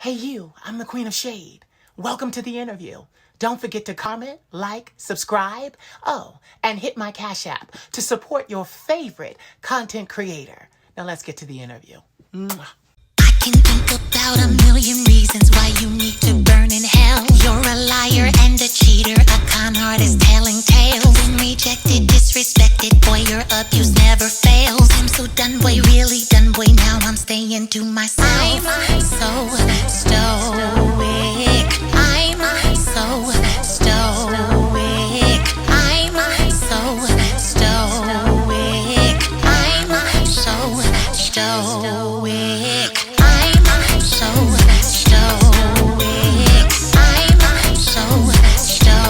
Hey you, I'm the Queen of Shade. Welcome to the interview. Don't forget to comment, like, subscribe, oh, and hit my Cash App to support your favorite content creator. Now let's get to the interview. Mwah. I can think about a million reasons why you need to burn in hell. You're a liar and a cheater, a con artist telling tales. Been rejected, disrespected, boy, your abuse never fails. I'm so done, boy, really done, boy, now I'm staying to myself. I'm so stoic. I'm so stoic. I'm so stoic. I'm so stoic. So stoic. I'm so stoic.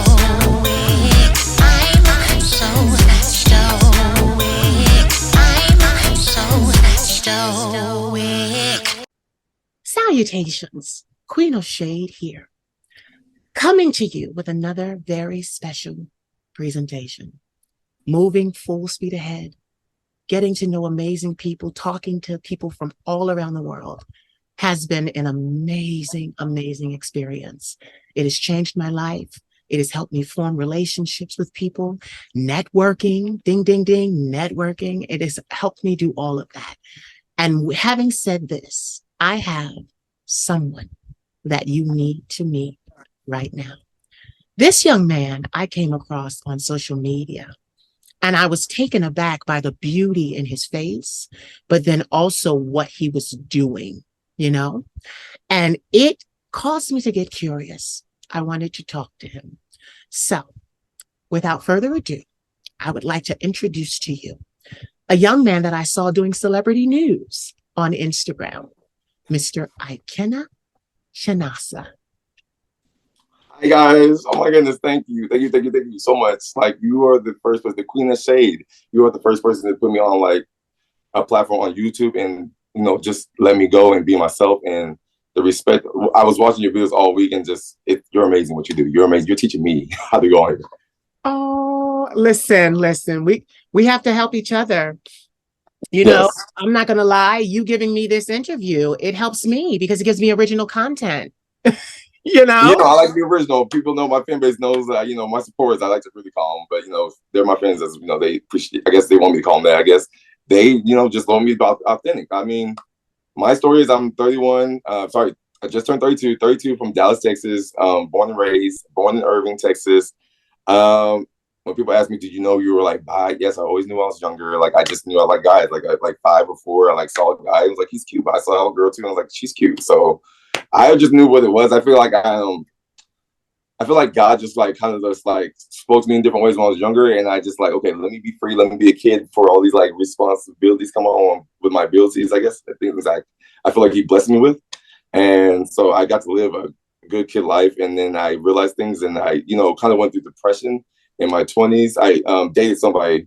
I'm so stoic. I'm so stoic. Salutations, Queen of Shade here, coming to you with another very special presentation. Moving full speed ahead, getting to know amazing people, talking to people from all around the world has been an amazing, amazing experience. It has changed my life. It has helped me form relationships with people, networking, ding, ding, ding, networking. It has helped me do all of that. And having said this, I have someone that you need to meet right now. This young man I came across on social media, and I was taken aback by the beauty in his face, but then also what he was doing, and it caused me to get curious. I wanted to talk to him. So without further ado, I would like to introduce to you a young man that I saw doing celebrity news on Instagram, Mr. Ikenna Chinasa. Hi guys. Oh my goodness, thank you. Thank you so much. Like, you are the first person, the Queen of Shade. You are the first person to put me on like a platform on YouTube and just let me go and be myself. And the respect, I was watching your videos all week, and you're amazing what you do. You're amazing. You're teaching me how to go on here. Oh, listen. We have to help each other. Yes. I'm not going to lie. You giving me this interview, it helps me because it gives me original content. I like to be original. People know, my fan base knows that, my supporters, I like to really call them, but, they're my fans, as they appreciate, I guess they want me to call them that. I guess they, just want me about authentic. I mean, my story is I'm 31. I just turned 32 from Dallas, Texas, born and raised, born in Irving, Texas. When people ask me, did you know you were like bi? Yes, I always knew I was younger. Like, I just knew I like guys, like 5 or 4. I like saw a guy. I was like, he's cute. But I saw a girl too. And I was like, she's cute. So I just knew what it was. I feel like God just like kind of just like spoke to me in different ways when I was younger, and I just like, okay, let me be free, let me be a kid before all these like responsibilities come on with my abilities. I guess things I feel like He blessed me with, and so I got to live a good kid life. And then I realized things, and I kind of went through depression in my 20s. I dated somebody,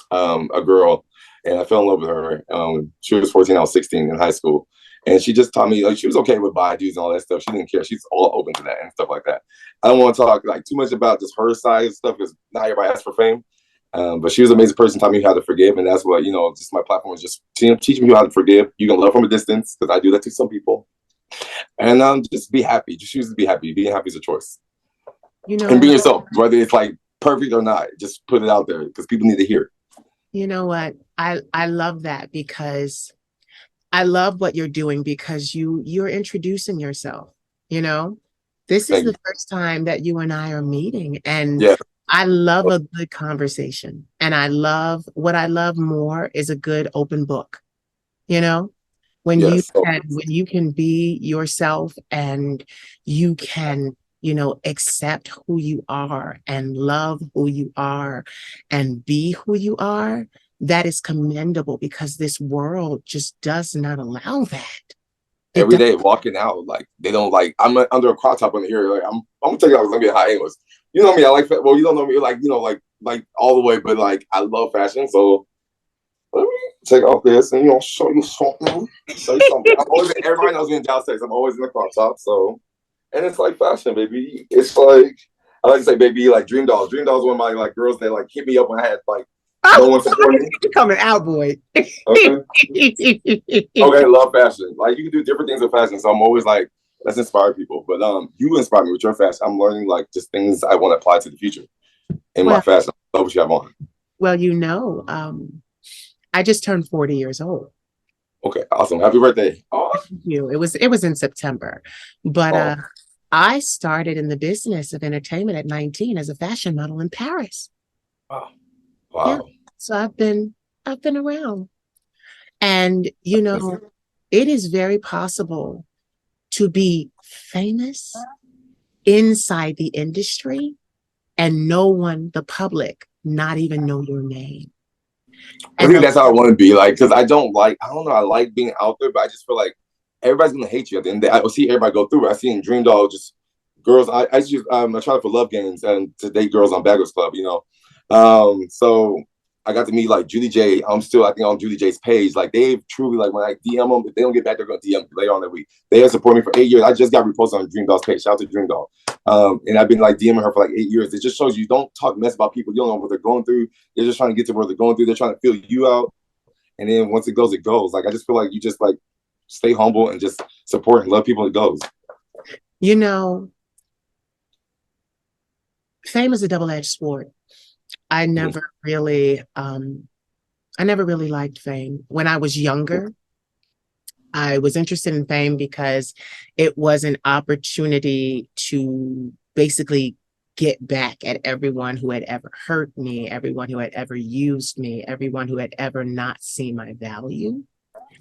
a girl, and I fell in love with her. She was 14, I was 16 in high school. And she just taught me, like, she was okay with bi dudes and all that stuff. She didn't care. She's all open to that and stuff like that. I don't want to talk like too much about just her side of stuff, because not everybody asks for fame. But she was an amazing person, taught me how to forgive. And that's what, just my platform is just teaching you how to forgive. You can love from a distance, because I do that to some people. And just be happy. Just choose to be happy. Being happy is a choice. And be yourself, whether it's like perfect or not. Just put it out there, because people need to hear it. You know what? I love that, because I love what you're doing, because you're introducing yourself. This is the first time that you and I are meeting, and yeah. I love a good conversation, and what I love more is a good open book. When you can be yourself, and you can accept who you are and love who you are and be who you are. That is commendable, because this world just does not allow that. Every day walking out, like, they don't like, I'm under a crop top on here. Like, I'm gonna tell you, I was gonna be high anyways. You know me, I like, well, you don't know me, like, like all the way, but like, I love fashion. So let me take off this and show you something. Everybody knows me in Dallas, Texas. I'm always in the crop top. So, and it's like fashion, baby. It's like, I like to say, baby, like Dream Dolls. Dream Dolls were my like girls that like hit me up when I had like no one supporting me. You're coming out, boy. Okay. Okay, love fashion. Like, you can do different things with fashion. So I'm always like, let's inspire people. But you inspire me with your fashion. I'm learning like just things I want to apply to the future in my Well, fashion. I love what you have on. well, I just turned 40 years old. Okay, awesome. Happy birthday. Oh, Thank you. It was in September, but oh, I started in the business of entertainment at 19 as a fashion model in Paris. wow. Yeah, Wow. so I've been around, and it is very possible to be famous inside the industry and no one, the public, not even know your name. I And think that's how I want to be. Like, because I don't know, I like being out there, but I just feel like everybody's gonna hate you at the end. I see everybody go through it. I see in Dream Doll just girls. I try for love games and to date girls on Baggers Club. So I got to meet like Judy J. I think on Judy J's page. Like they've truly like when I DM them, if they don't get back, they're gonna DM me later on that week. They have supported me for 8 years. I just got reposted on Dream Doll's page. Shout out to Dream Doll. And I've been like DMing her for like 8 years. It just shows you don't talk mess about people. You don't know what they're going through. They're just trying to get to where they're going through. They're trying to feel you out. And then once it goes, it goes. Like I just feel like you just like stay humble and just support and love people. It goes. you know, fame is a double-edged sword. I Mhm. never really, um, I never really liked fame. When I was younger, I was interested in fame because it was an opportunity to basically get back at everyone who had ever hurt me, everyone who had ever used me, everyone who had ever not seen my value.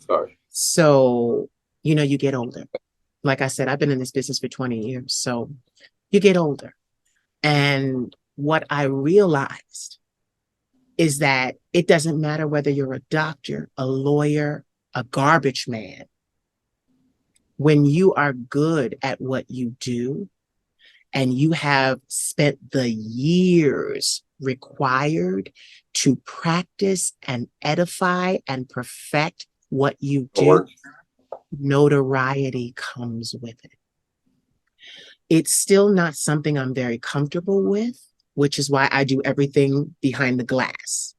Sorry. So, you get older. Like I said, I've been in this business for 20 years. So you get older. And what I realized is that it doesn't matter whether you're a doctor, a lawyer, a garbage man. When you are good at what you do and you have spent the years required to practice and edify and perfect what you do, notoriety comes with it. It's still not something I'm very comfortable with, which is why I do everything behind the glass.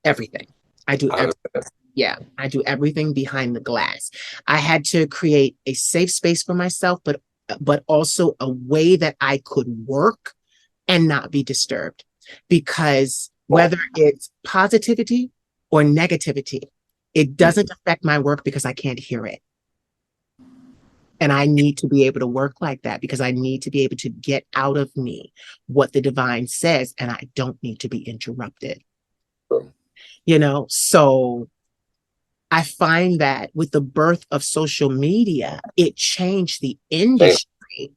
Everything. I do everything. Yeah, I do everything behind the glass. I had to create a safe space for myself, but also a way that I could work and not be disturbed. Because whether it's positivity or negativity, it doesn't affect my work because I can't hear it. And I need to be able to work like that because I need to be able to get out of me what the divine says, and I don't need to be interrupted. So I find that with the birth of social media, it changed the industry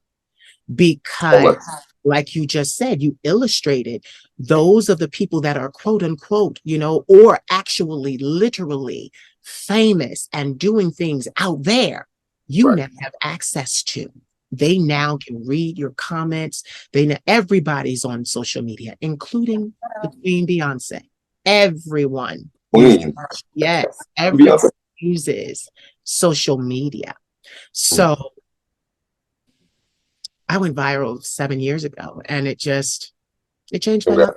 because, like you just said, you illustrated those of the people that are quote unquote, or actually literally famous and doing things out there, you now have access to. They now can read your comments. They know everybody's on social media, including the Queen Beyonce. Everyone uses, yes, everyone uses social media. So I went viral 7 years ago and it changed my life.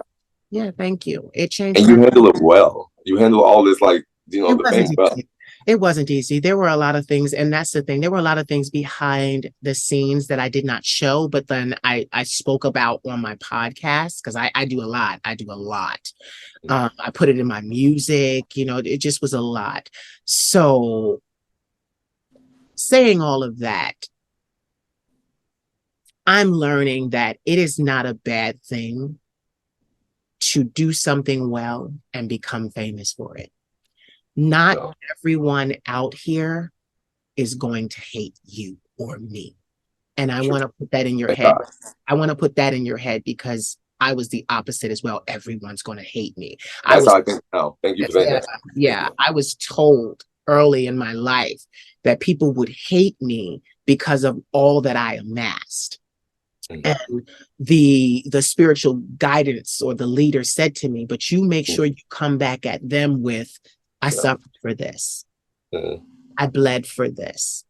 Yeah, thank you. It changed And my you life. handle it well. You handle all this like It the wasn't fame well. easy. It wasn't easy. There were a lot of things, and that's the thing. There were a lot of things behind the scenes that I did not show, but then I spoke about on my podcast because I do a lot. I do a lot. I put it in my music. It just was a lot. So saying all of that, I'm learning that it is not a bad thing to do something well and become famous for it. Not everyone out here is going to hate you or me. And I want to put that in your head. I want to put that in your head because I was the opposite as well. Everyone's going to hate me. That's how I think now. Thank you for saying that. Yeah, I was told early in my life that people would hate me because of all that I amassed. And the spiritual guidance or the leader said to me, but you make sure you come back at them with, I suffered for this. I bled for this.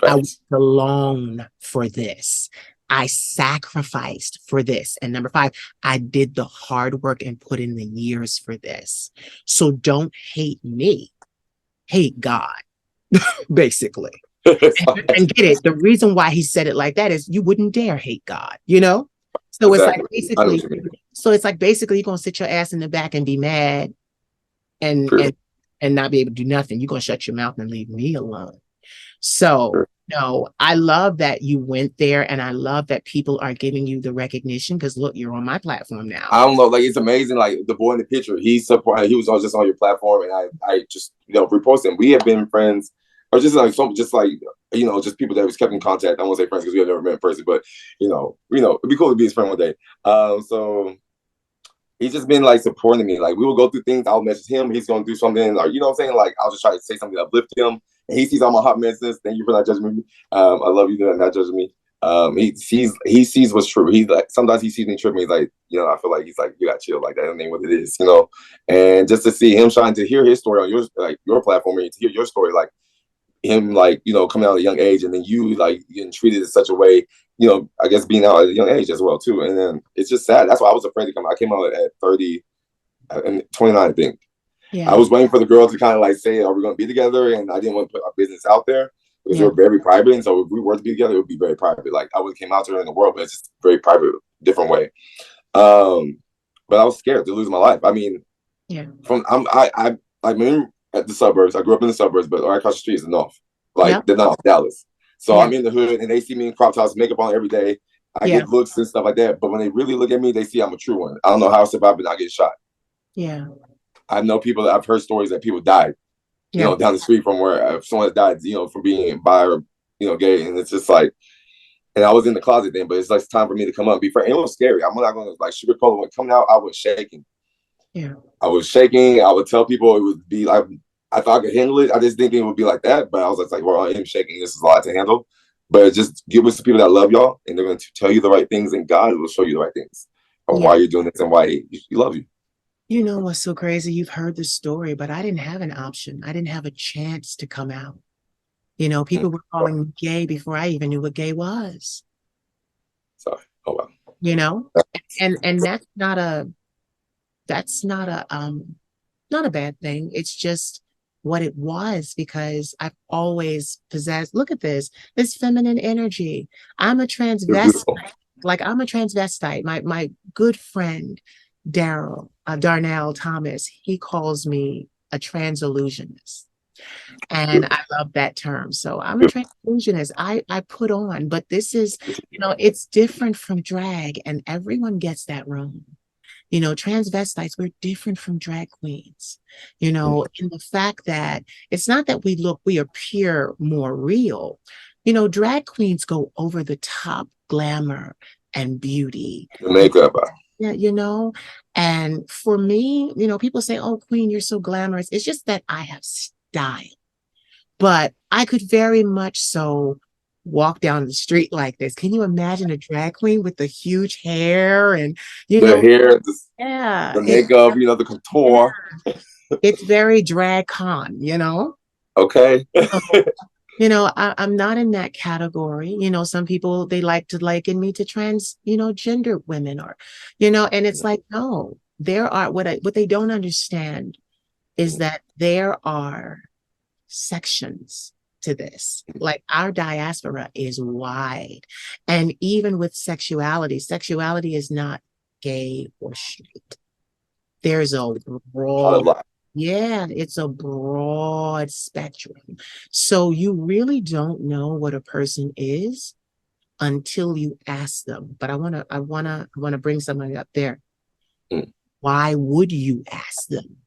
I was alone for this. I sacrificed for this. And number 5, I did the hard work and put in the years for this. So don't hate me. Hate God, basically. And get it, the reason why he said it like that is you wouldn't dare hate God, you know? So it's like Exactly. I know basically, what you mean. so it's like basically you're gonna sit your ass in the back and be mad and True. and and not be able to do nothing. You're gonna shut your mouth and leave me alone. So True. no, I love that you went there and I love that people are giving you the recognition because look, you're on my platform now. I don't know, like it's amazing. Like the boy in the picture, he support. He was all just on your platform, and I just repost him. We have been friends, or just like some, just like just people that we kept in contact. I won't say friends because we have never met in person, but it'd be cool to be his friend one day. So he's just been like supporting me. Like we will go through things. I'll message him. He's gonna do something, or what I'm saying. Like I'll just try to say something to uplift him, and he sees all my hot messes. Thank you for not judging me. I love you for not judging me. He sees what's true. He's like sometimes he sees me tripping. He's like, I feel like he's like, you got chill, like that ain't what it is. And just to see him trying to hear his story on your platform and to hear your story, like him like coming out at a young age, and then you like getting treated in such a way, I guess being out at a young age as well too. And then it's just sad. That's why I was afraid to come out. I came out at 30 and 29, I think. I Yeah, was waiting for the girl to kind of like say, are we going to be together? And I didn't want to put our business out there because yeah, we're very private. And so if we were to be together, it would be very private. Like I would have came out to her in the world, but it's just very private, different way. But I was scared to lose my life. I mean, yeah, I mean at the suburbs. I grew up in the suburbs, but right across the street is the north. Like yeah, the north, Dallas. So yeah, I'm in the hood, and they see me in crop tops, makeup on every day. I yeah, get looks and stuff like that. But when they really look at me, they see I'm a true one. I don't know how I survived and not get shot. yeah, I know people that I've heard stories that people died, yeah, down the street from where someone has died, from being bi or gay, and it's just like, and I was in the closet then, but it's like it's time for me to come up and be frank. It was scary. I'm not gonna like sugarcoat it. When coming out, I was shaking. yeah, I was shaking. I would tell people it would be like I thought I could handle it. I just didn't think it would be like that, but I was just like, well, I am shaking. This is a lot to handle. But just get with some people that love y'all, and they're going to tell you the right things, and God will show you the right things of yeah. why you're doing this and why He love you. You know what's so crazy? You've heard the story, but I didn't have an option. I didn't have a chance to come out. People were calling me gay before I even knew what gay was. So, oh well. You know, and that's not a bad thing. It's just what it was because I've always possessed, look at this feminine energy. I'm a You're transvestite. beautiful. Like I'm a transvestite. My good friend Darnell Thomas, he calls me a trans illusionist. And I love that term. So I'm a Beautiful. trans illusionist. I put on, but this is, it's different from drag, and everyone gets that wrong. Transvestites, we're different from drag queens, in the fact that it's not that we appear more real. Drag queens go over the top glamour and beauty. The makeup. Yeah, and for me, people say, oh, queen, you're so glamorous. It's just that I have style, but I could very much so walk down the street like this. Can you imagine a drag queen with the huge hair and, you The know, hair, yeah, the makeup, the couture. it's very drag con. Okay. So, I'm not in that category. Some people they like to liken me to trans, gender women and it's like, no, there are what they don't understand is that there are sections to this. Like our diaspora is wide. And even with sexuality is not gay or straight. There's a broad, yeah, it's a broad spectrum. So you really don't know what a person is until you ask them. But I wanna bring somebody up there. Mm. Why would you ask them?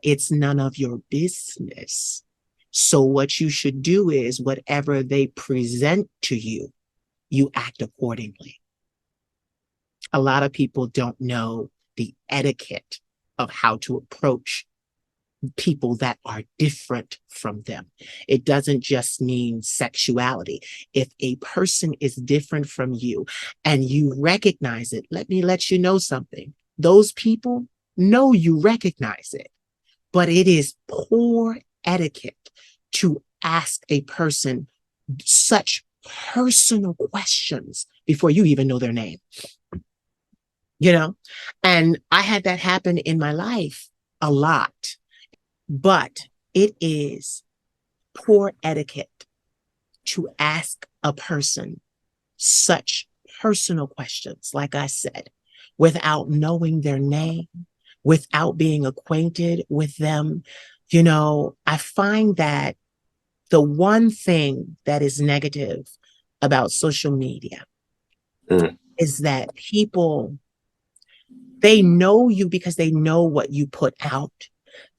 It's none of your business. So what you should do is whatever they present to you, you act accordingly. A lot of people don't know the etiquette of how to approach people that are different from them. It doesn't just mean sexuality. If a person is different from you and you recognize it, let me let you know something. Those people know you recognize it, but it is poor etiquette to ask a person such personal questions before you even know their name. And I had that happen in my life a lot, but it is poor etiquette to ask a person such personal questions, like I said, without knowing their name, without being acquainted with them. I find that the one thing that is negative about social media is that people, they know you because they know what you put out.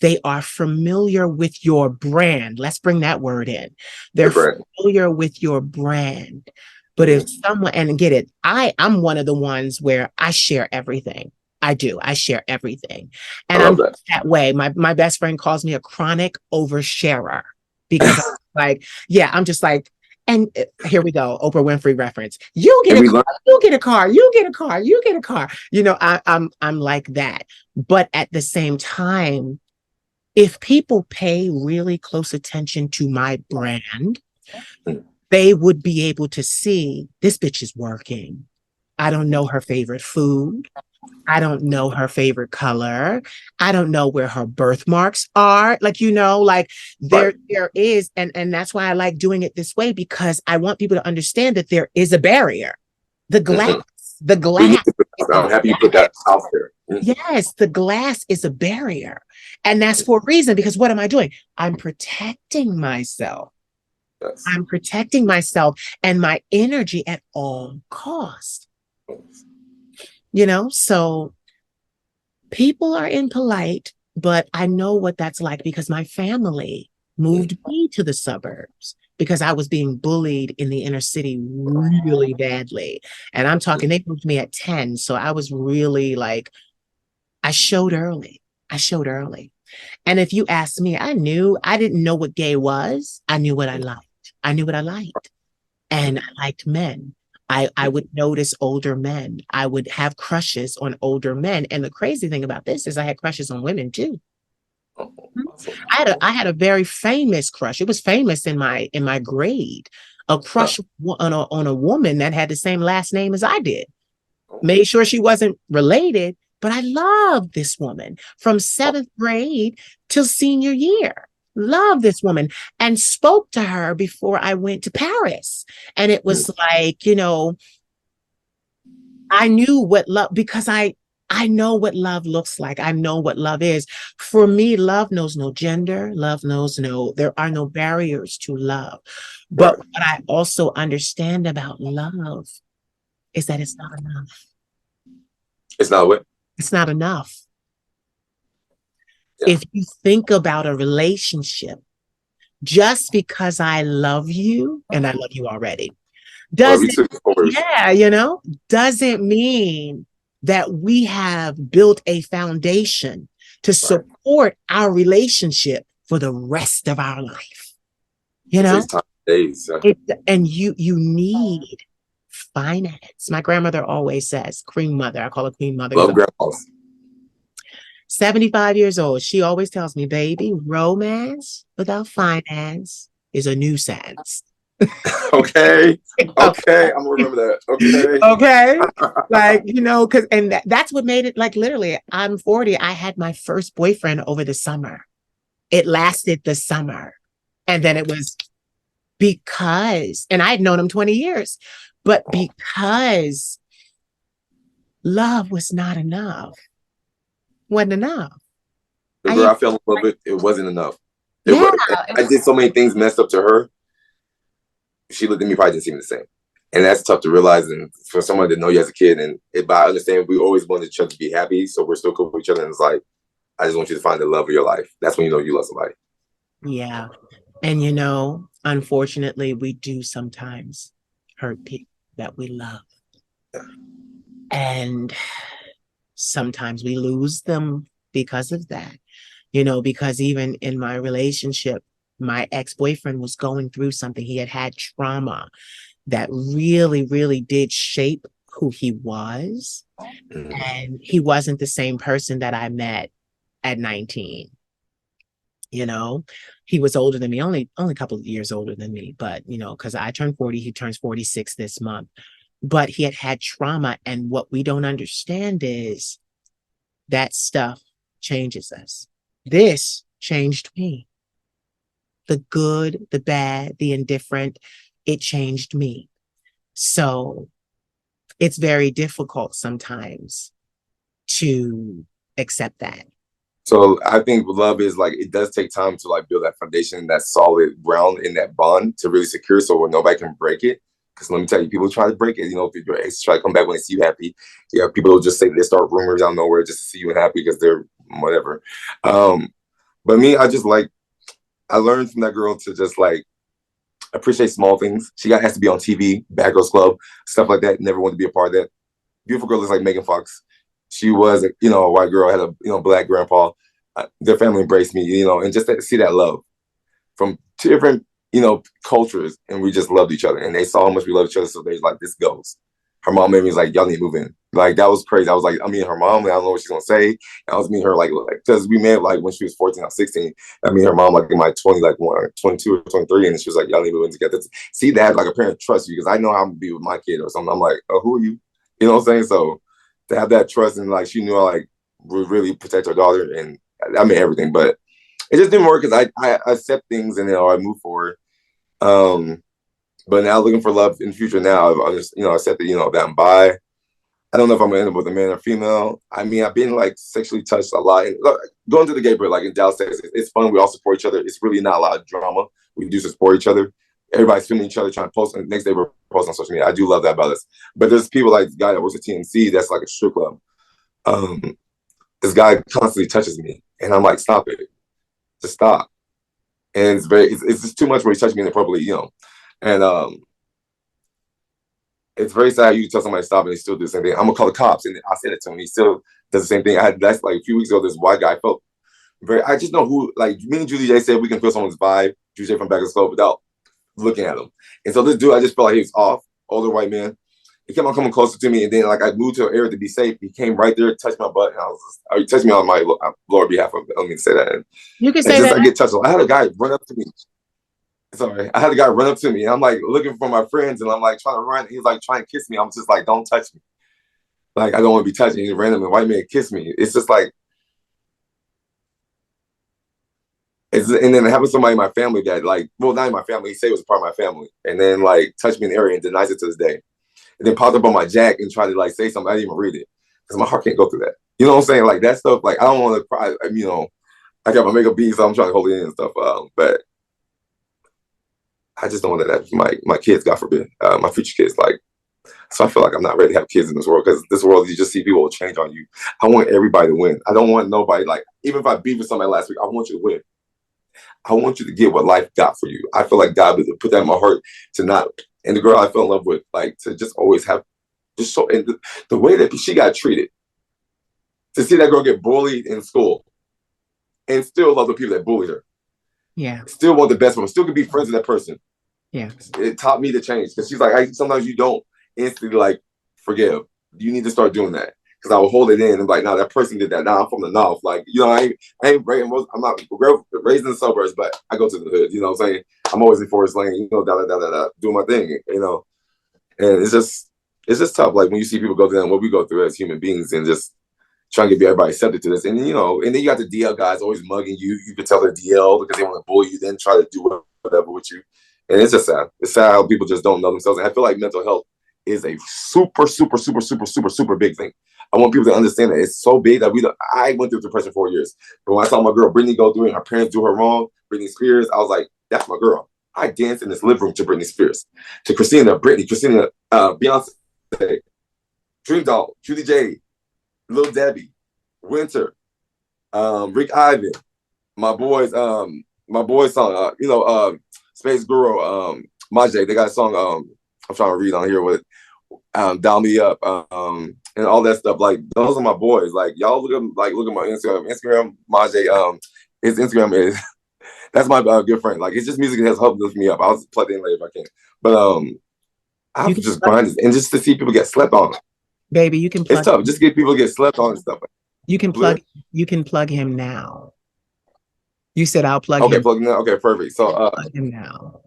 They are familiar with your brand. Let's bring that word in. They're familiar with your brand. But if someone, and get it, I'm one of the ones where I share everything. I do. I share everything. And I'm that way. My best friend calls me a chronic oversharer because I'm like, yeah, I'm just like, and here we go, Oprah Winfrey reference. You get a car, you get a car, you get a car, you get a car. I'm like that. But at the same time, if people pay really close attention to my brand, they would be able to see this bitch is working. I don't know her favorite food. I don't know her favorite color. I don't know where her birthmarks are. There is, and that's why I like doing it this way, because I want people to understand that there is a barrier. The glass, the glass. I'm happy you put that out there. Yes, the glass is a barrier. And that's for a reason, because what am I doing? I'm protecting myself. Yes. I'm protecting myself and my energy at all costs. So people are impolite, but I know what that's like because my family moved me to the suburbs because I was being bullied in the inner city really badly. And I'm talking, they moved me at 10. So I was really like, I showed early. And if you ask me, I didn't know what gay was. I knew what I liked. And I liked men. I would notice older men. I would have crushes on older men. And the crazy thing about this is I had crushes on women too. I had a very famous crush. It was famous in my grade. A crush on a woman that had the same last name as I did. Made sure she wasn't related, but I loved this woman from 7th grade till senior year. Loved this woman and spoke to her before I went to Paris. And it was like, I knew what love, because I know what love looks like. I know what love is. For me, love knows no gender. Love knows there are no barriers to love. But what I also understand about love is that it's not enough. It's not what? It's not enough. Yeah. If you think about a relationship, just because I love you, and I love you already, doesn't mean that we have built a foundation to support our relationship for the rest of our life. And you need finance. My grandmother always says, Queen Mother. I call her Queen Mother. Love grandmas. 75 years old. She always tells me, baby, romance without finance is a nuisance. Okay. I'm gonna remember that. Okay. That's what made it, like, literally, I'm 40. I had my first boyfriend over the summer. It lasted the summer. And then it was because, and I had known him 20 years, but because love was not enough. Wasn't enough. I fell in love with it. It wasn't enough. I did so many things messed up to her. She looked at me, probably didn't see me the same. And that's tough to realize. And for someone to know you as a kid, but I understand we always wanted each other to be happy. So we're still cool with each other. And it's like, I just want you to find the love of your life. That's when you know you love somebody. Yeah. And unfortunately, we do sometimes hurt people that we love. And sometimes we lose them because of that, because even in my relationship, my ex-boyfriend was going through something. He had trauma that really, really did shape who he was. And he wasn't the same person that I met at 19. He was older than me, only a couple of years older than me, but, because I turned 40, he turns 46 this month. But he had trauma. And what we don't understand is that stuff changes us. This changed me. The good, the bad, the indifferent. it changed me. So it's very difficult sometimes to accept that. So I think love is like, it does take time to like build that foundation, that solid ground in that bond to really secure so where nobody can break it. Because let me tell you, people try to break it. You know, if your ex try to come back when they see you happy, yeah, people will just say they start rumors out of nowhere just to see you happy because they're whatever. But me, I learned from that girl to just like appreciate small things. She got asked to be on TV, Bad Girls Club, stuff like that. Never wanted to be a part of that. Beautiful girl is like Megan Fox. She was, a white girl, had a, black grandpa. Their family embraced me, and just to see that love from two different, cultures, and we just loved each other. And they saw how much we loved each other, so they was like, this goes. Her mom made me like, y'all need to move in. Like, that was crazy. I was like, I mean, her mom, and I don't know what she's gonna say. And I was meeting her like, because we met like when she was 14, I was 16. I mean, her mom like in my 22 or 23, and she was like, y'all need to move in together. See that like a parent trusts you, because I know how I'm gonna be with my kid or something. I'm like, oh, who are you? You know what I'm saying? So to have that trust, and like she knew I like would really protect her daughter, and I mean everything, but it just didn't work because I accept things and I move forward. But now looking for love in the future now, I just accept that I'm bi. I don't know if I'm gonna end up with a man or female. I mean, I've been like sexually touched a lot. And look, going to the gay bar, like in Dallas, Texas, it's fun. We all support each other. It's really not a lot of drama. We do support each other. Everybody's filming each other, trying to post, and the next day we're posting on social media. I do love that about us. But there's people like the guy that works at TMC that's like a strip club. This guy constantly touches me, and I'm like, stop it, just stop. And it's just too much where he touched me inappropriately, and it's very sad you tell somebody to stop and they still do the same thing. I'm gonna call the cops, and I said it to him. He still does the same thing. That's like a few weeks ago. This white guy felt I just know who, like me and Julie J said, we can feel someone's vibe. Julie J from Back of the Slope without looking at him. And so this dude, I just felt like he was off, older white man. He kept on coming closer to me, and then like I moved to an area to be safe. He came right there, touched my butt, and he touched me on my lower behalf. I don't mean to say that. And You can say just, that. I get touched. I had a guy run up to me. Sorry, I had a guy run up to me, and I'm like looking for my friends, and I'm like trying to run. He's like trying to kiss me. I'm just like, don't touch me. Like, I don't want to be touched. And he randomly white man kissed me. It's just like, and then it happened to somebody in my family that like, well, not in my family. He said it was a part of my family, and then like touched me in the area and denies it to this day. And then popped up on my jack and tried to like say something. I didn't even read it because my heart can't go through that. You know what I'm saying? Like that stuff. Like I don't want to cry. I got my makeup beat, so I'm trying to hold it in and stuff. But I just don't want that my kids, God forbid, my future kids. Like, so I feel like I'm not ready to have kids in this world, because this world, you just see people will change on you. I want everybody to win. I don't want nobody, like, even if I beat with somebody last week, I want you to win. I want you to get what life got for you. I feel like God put that in my heart to not, and the girl I fell in love with, like, to just always have, just so, and the way that she got treated, to see that girl get bullied in school and still love the people that bullied her. Yeah. Still want the best for them. Still can be friends with that person. Yeah. It taught me to change, because she's like, sometimes you don't instantly like forgive. You need to start doing that. Because I will hold it in and be like, no, that person did that. Now I'm from the north. Like, I ain't I'm not raised in the suburbs, but I go to the hood. You know what I'm saying? I'm always in Forest Lane, doing my thing, And it's just tough. Like when you see people go through that, what we go through as human beings, and just trying to get everybody accepted to this. And and then you got the DL guys always mugging you. You can tell they're DL because they want to bully you, then try to do whatever with you. And it's just sad. It's sad how people just don't know themselves. And I feel like mental health is a super, super, super, super, super, super big thing. I want people to understand that it's so big that I went through depression 4 years. But when I saw my girl Britney go through it and her parents do her wrong, Britney Spears, I was like, that's my girl. I danced in this living room to Britney Spears, to Christina, Beyonce, Dream Doll, Judy J, Lil Debbie, Winter, Rick Ivan, my boys song, Space Guru, Majay, they got a song, I'm trying to read on here with Dial Me Up, and all that stuff. Like, those are my boys. Like, y'all look at my Instagram, Majay, his Instagram is, that's my good friend. Like, it's just music that has helped lift me up. I'll plug it in later if I can. But I have to just grind it, and just to see people get slept on. Baby, you can plug. It's tough. Just get people to get slept on and stuff. You can plug him now. You said I'll plug him. Okay, plug him now. Okay, perfect. So plug him now.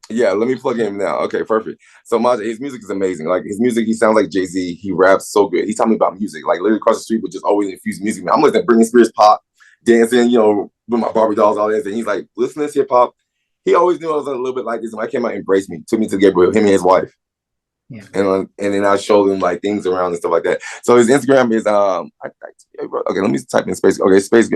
Yeah, let me plug him now. Okay, perfect. So Majay, his music is amazing. Like his music, he sounds like Jay-Z. He raps so good. He's telling me about music. Like literally across the street would just always infuse music. I'm listening to Britney Spears pop, dancing, with my Barbie dolls, all that. And he's like, listen to this hip hop. he always knew I was a little bit like this. And when I came out, embraced me, took me to Gabriel, him and his wife. Yeah. And then I showed him like things around and stuff like that. So his Instagram is okay, let me type in space. Okay, space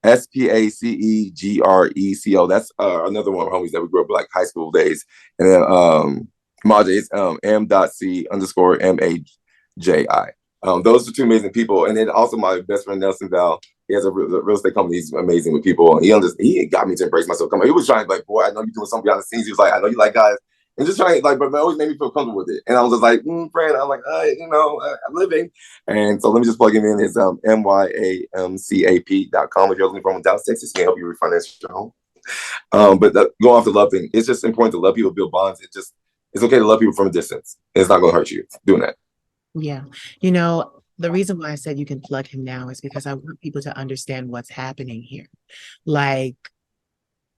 SPACEGRECO. That's another one of homies that we grew up like high school days. And then Maja is M.C_MAJI. Those are two amazing people. And then also my best friend Nelson Val. He has a real estate company. He's amazing with people. He got me to embrace myself. He was trying like, boy, I know you're doing something behind the scenes. He was like, I know you like guys. And just trying like, but it always made me feel comfortable with it. And I was just like, friend, I'm like, I'm living. And so let me just plug him in. His myamcap.com. If you're looking from Dallas, Texas, he can help you refinance your home. But go off the love thing. It's just important to love people, build bonds. It's okay to love people from a distance. It's not going to hurt you doing that. Yeah. The reason why I said you can plug him now is because I want people to understand what's happening here. Like,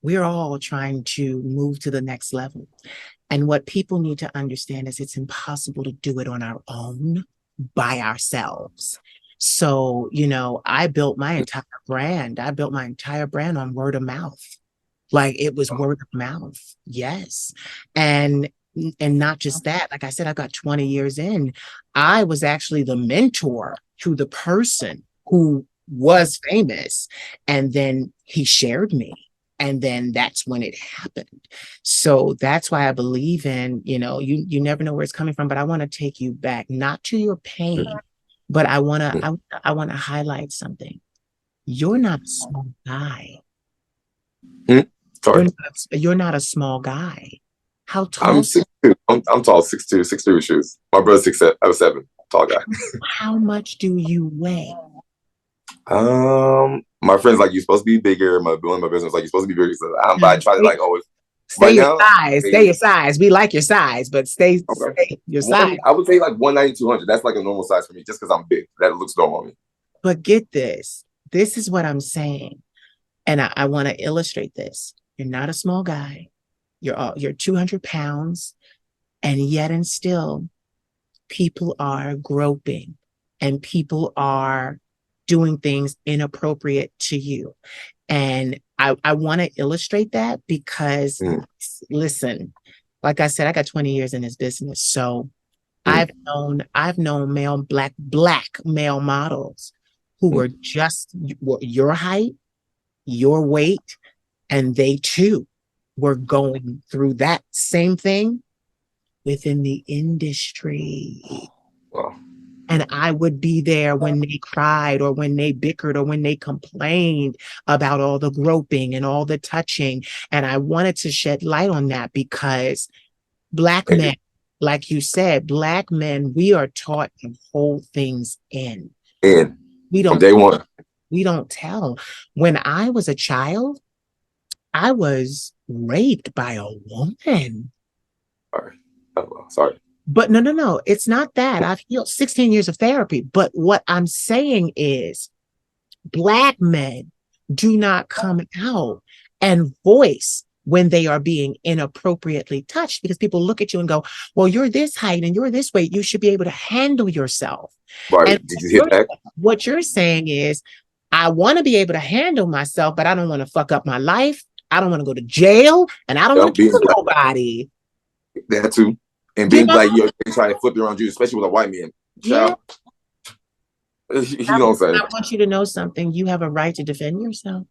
we're all trying to move to the next level. And what people need to understand is it's impossible to do it on our own by ourselves. So, I built my entire brand. I built my entire brand on word of mouth. Like, it was word of mouth. Yes. And not just that, like I said, I got 20 years in. I was actually the mentor to the person who was famous. And then he shared me. And then that's when it happened. So that's why I believe in, you never know where it's coming from, but I want to take you back, not to your pain, but I want to highlight something. You're not a small guy. Sorry. You're not a small guy. How tall? I'm 6'2". I'm tall, 6'2", 6'3" with shoes. My brother's 6'7", I was 7, tall guy. How much do you weigh? My friends like, you're supposed to be bigger. My business like, you're supposed to be bigger. So I try to like always stay your size. Stay your size. We like your size, but stay your size. I would say like 190, 200. That's like a normal size for me, just because I'm big. That looks normal on me. But get this. This is what I'm saying, and I want to illustrate this. You're not a small guy. You're 200 pounds, and yet and still, people are groping, and people are doing things inappropriate to you. And I want to illustrate that because, listen, like I said, I got 20 years in this business. So I've known black male models who were just your height, your weight, and they too were going through that same thing within the industry. Wow. And I would be there when they cried or when they bickered or when they complained about all the groping and all the touching. And I wanted to shed light on that because Black men, like you said, Black men, we are taught to hold things in. We don't, from day one. We don't tell. When I was a child, I was raped by a woman. Sorry. But no. It's not that. I've healed 16 years of therapy. But what I'm saying is Black men do not come out and voice when they are being inappropriately touched because people look at you and go, well, you're this height and you're this weight. You should be able to handle yourself. Right. And did you hear that? What you're saying is, I want to be able to handle myself, but I don't want to fuck up my life. I don't want to go to jail and I don't want to kill nobody. That too. And being like, you're trying to flip it around you, especially with a white man. Child. Yeah. You know what I'm saying? I want you to know something. You have a right to defend yourself.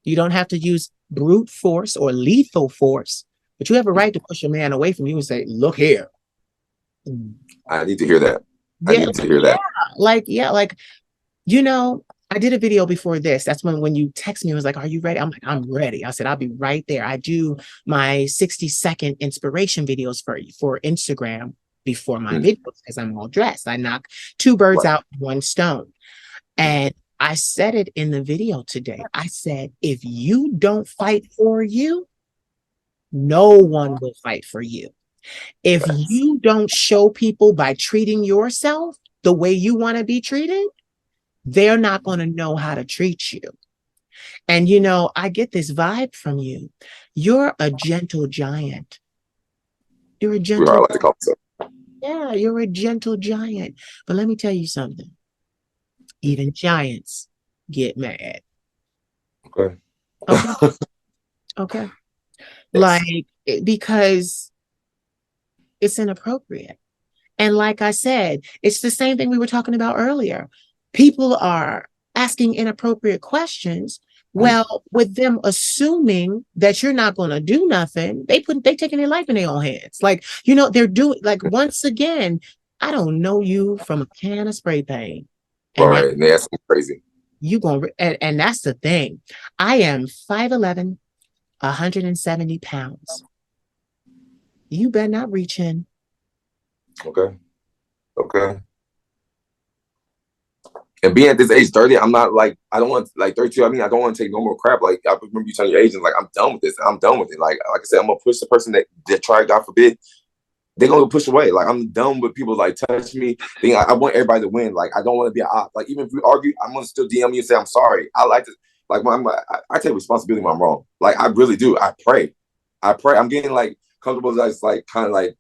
You don't have to use brute force or lethal force, but you have a right to push a man away from you and say, look here. I need to hear that. I need to hear that. I did a video before this. That's when you text me, I was like, are you ready? I'm like, I'm ready. I said, I'll be right there. I do my 60-second inspiration videos for Instagram before my videos because I'm all dressed. I knock 2 birds out with 1 stone. And I said it in the video today. I said, if you don't fight for you, no one will fight for you. If you don't show people by treating yourself the way you want to be treated, they're not going to know how to treat you. And, I get this vibe from you. You're a gentle giant. You're a gentle. Yeah, you're a gentle giant. But let me tell you something. Even giants get mad. Okay. Okay. Yes. like because it's inappropriate. And like I said, it's the same thing we were talking about earlier. People are asking inappropriate questions. Mm. Well, with them assuming that you're not going to do nothing, they taking their life in their own hands. Like, they're doing, like, once again, I don't know you from a can of spray paint. And that Right. And that's crazy. you going and that's the thing. I am 5'11", 170 pounds. You better not reach in. Okay. Okay. And being at this age 30, I'm not like, I don't want, like 32, I mean, I don't want to take no more crap. Like, I remember you telling your agent, like, I'm done with this. I'm done with it. Like I said, I'm going to push the person that tried, God forbid, they're going to push away. Like, I'm done with people, like, touch me. I want everybody to win. Like, I don't want to be an op. Like, even if we argue, I'm going to still DM you and say, I'm sorry. I like to, like, I take responsibility when I'm wrong. Like, I really do. I pray. I'm getting, like, comfortable as, like, kind of, like,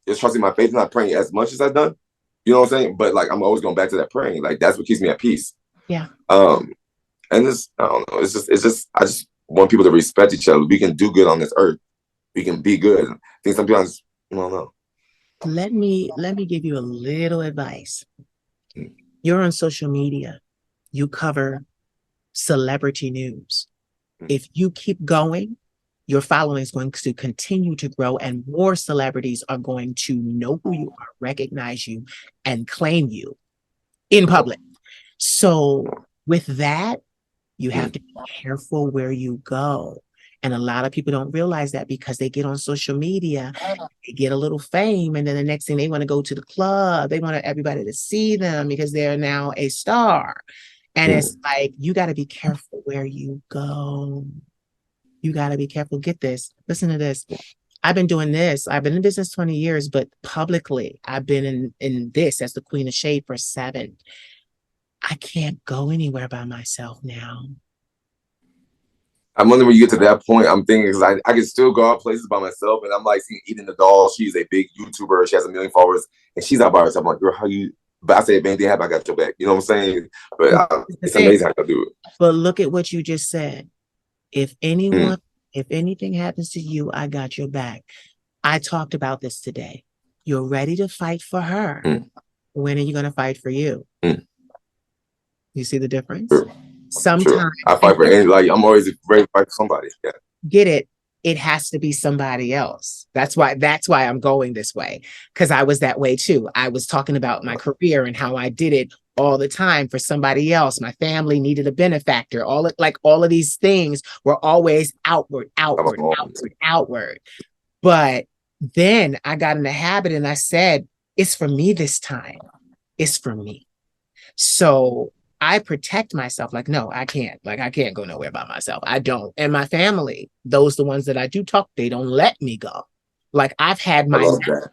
just trusting my faith and not praying as much as I've done. You know what I'm saying? But like I'm always going back to that praying. Like that's what keeps me at peace. Yeah. And this, I don't know. It's just I just want people to respect each other. We can do good on this earth. We can be good. I think sometimes I don't know. Let me give you a little advice. Mm. You're on social media. You cover celebrity news. If you keep going, your following is going to continue to grow and more celebrities are going to know who you are, recognize you, and claim you in public. So with that, you have to be careful where you go. And a lot of people don't realize that because they get on social media, they get a little fame, and then the next thing they want to go to the club. They want everybody to see them because they're now a star. And it's like, you got to be careful where you go. You got to be careful. Get this. Listen to this. I've been doing this. I've been in business 20 years, but publicly, I've been in this as the Queen of Shade for 7. I can't go anywhere by myself now. I'm wondering when you get to that point. I'm thinking because I can still go out places by myself, and I'm like seeing Eating the Doll. She's a big YouTuber. She has 1 million followers, and she's out by herself. I'm like, girl, how you? But I say, if anything happen, I got your back. You know what I'm saying? But it's amazing how you do it. But look at what you just said. If anything happens to you, I got your back. I talked about this today. You're ready to fight for her. When are you going to fight for you? You see the difference? Sure. Sometimes sure. I fight for any, like I'm always ready to fight for somebody. Yeah. Get it? It has to be somebody else. That's why I'm going this way. Because I was that way too. I was talking about my career and how I did it all the time for somebody else. My family needed a benefactor. All of these things were always outward. But then I got in the habit and I said, it's for me this time. It's for me. So I protect myself. Like, no, I can't. Like, I can't go nowhere by myself. I don't. And my family, those the ones that I do talk, they don't let me go. Like, I've had my,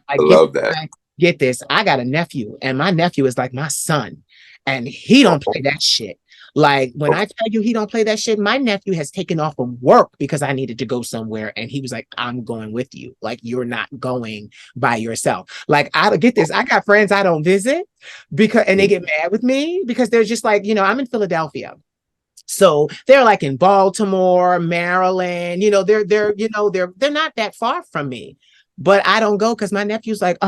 I love that. Get this. I got a nephew, and my nephew is like my son, and he don't play that shit. Like, when I tell you he don't play that shit, my nephew has taken off from work because I needed to go somewhere, and he was like, I'm going with you. Like, you're not going by yourself. Like, I get this. I got friends I don't visit and they get mad with me because they're just like, I'm in Philadelphia. So they're like in Baltimore, Maryland, they're not that far from me, but I don't go because my nephew's like,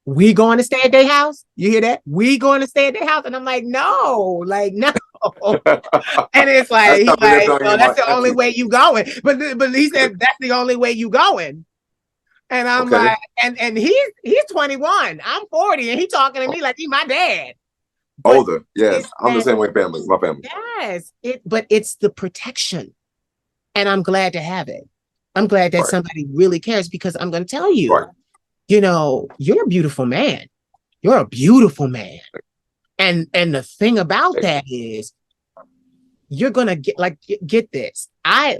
we going to stay at their house? You hear that? We going to stay at their house? And I'm like, no. And it's like, he's like, well, that's the only way you going. But he said, that's the only way you going. And I'm like, and he's 21. I'm 40, and he's talking to me like he's my dad. But older, yes. I'm the same way, my family. Yes, but it's the protection. And I'm glad to have it. I'm glad that somebody really cares because I'm going to tell you, you're a beautiful man. You're a beautiful man. And the thing about that is you're going to get this. I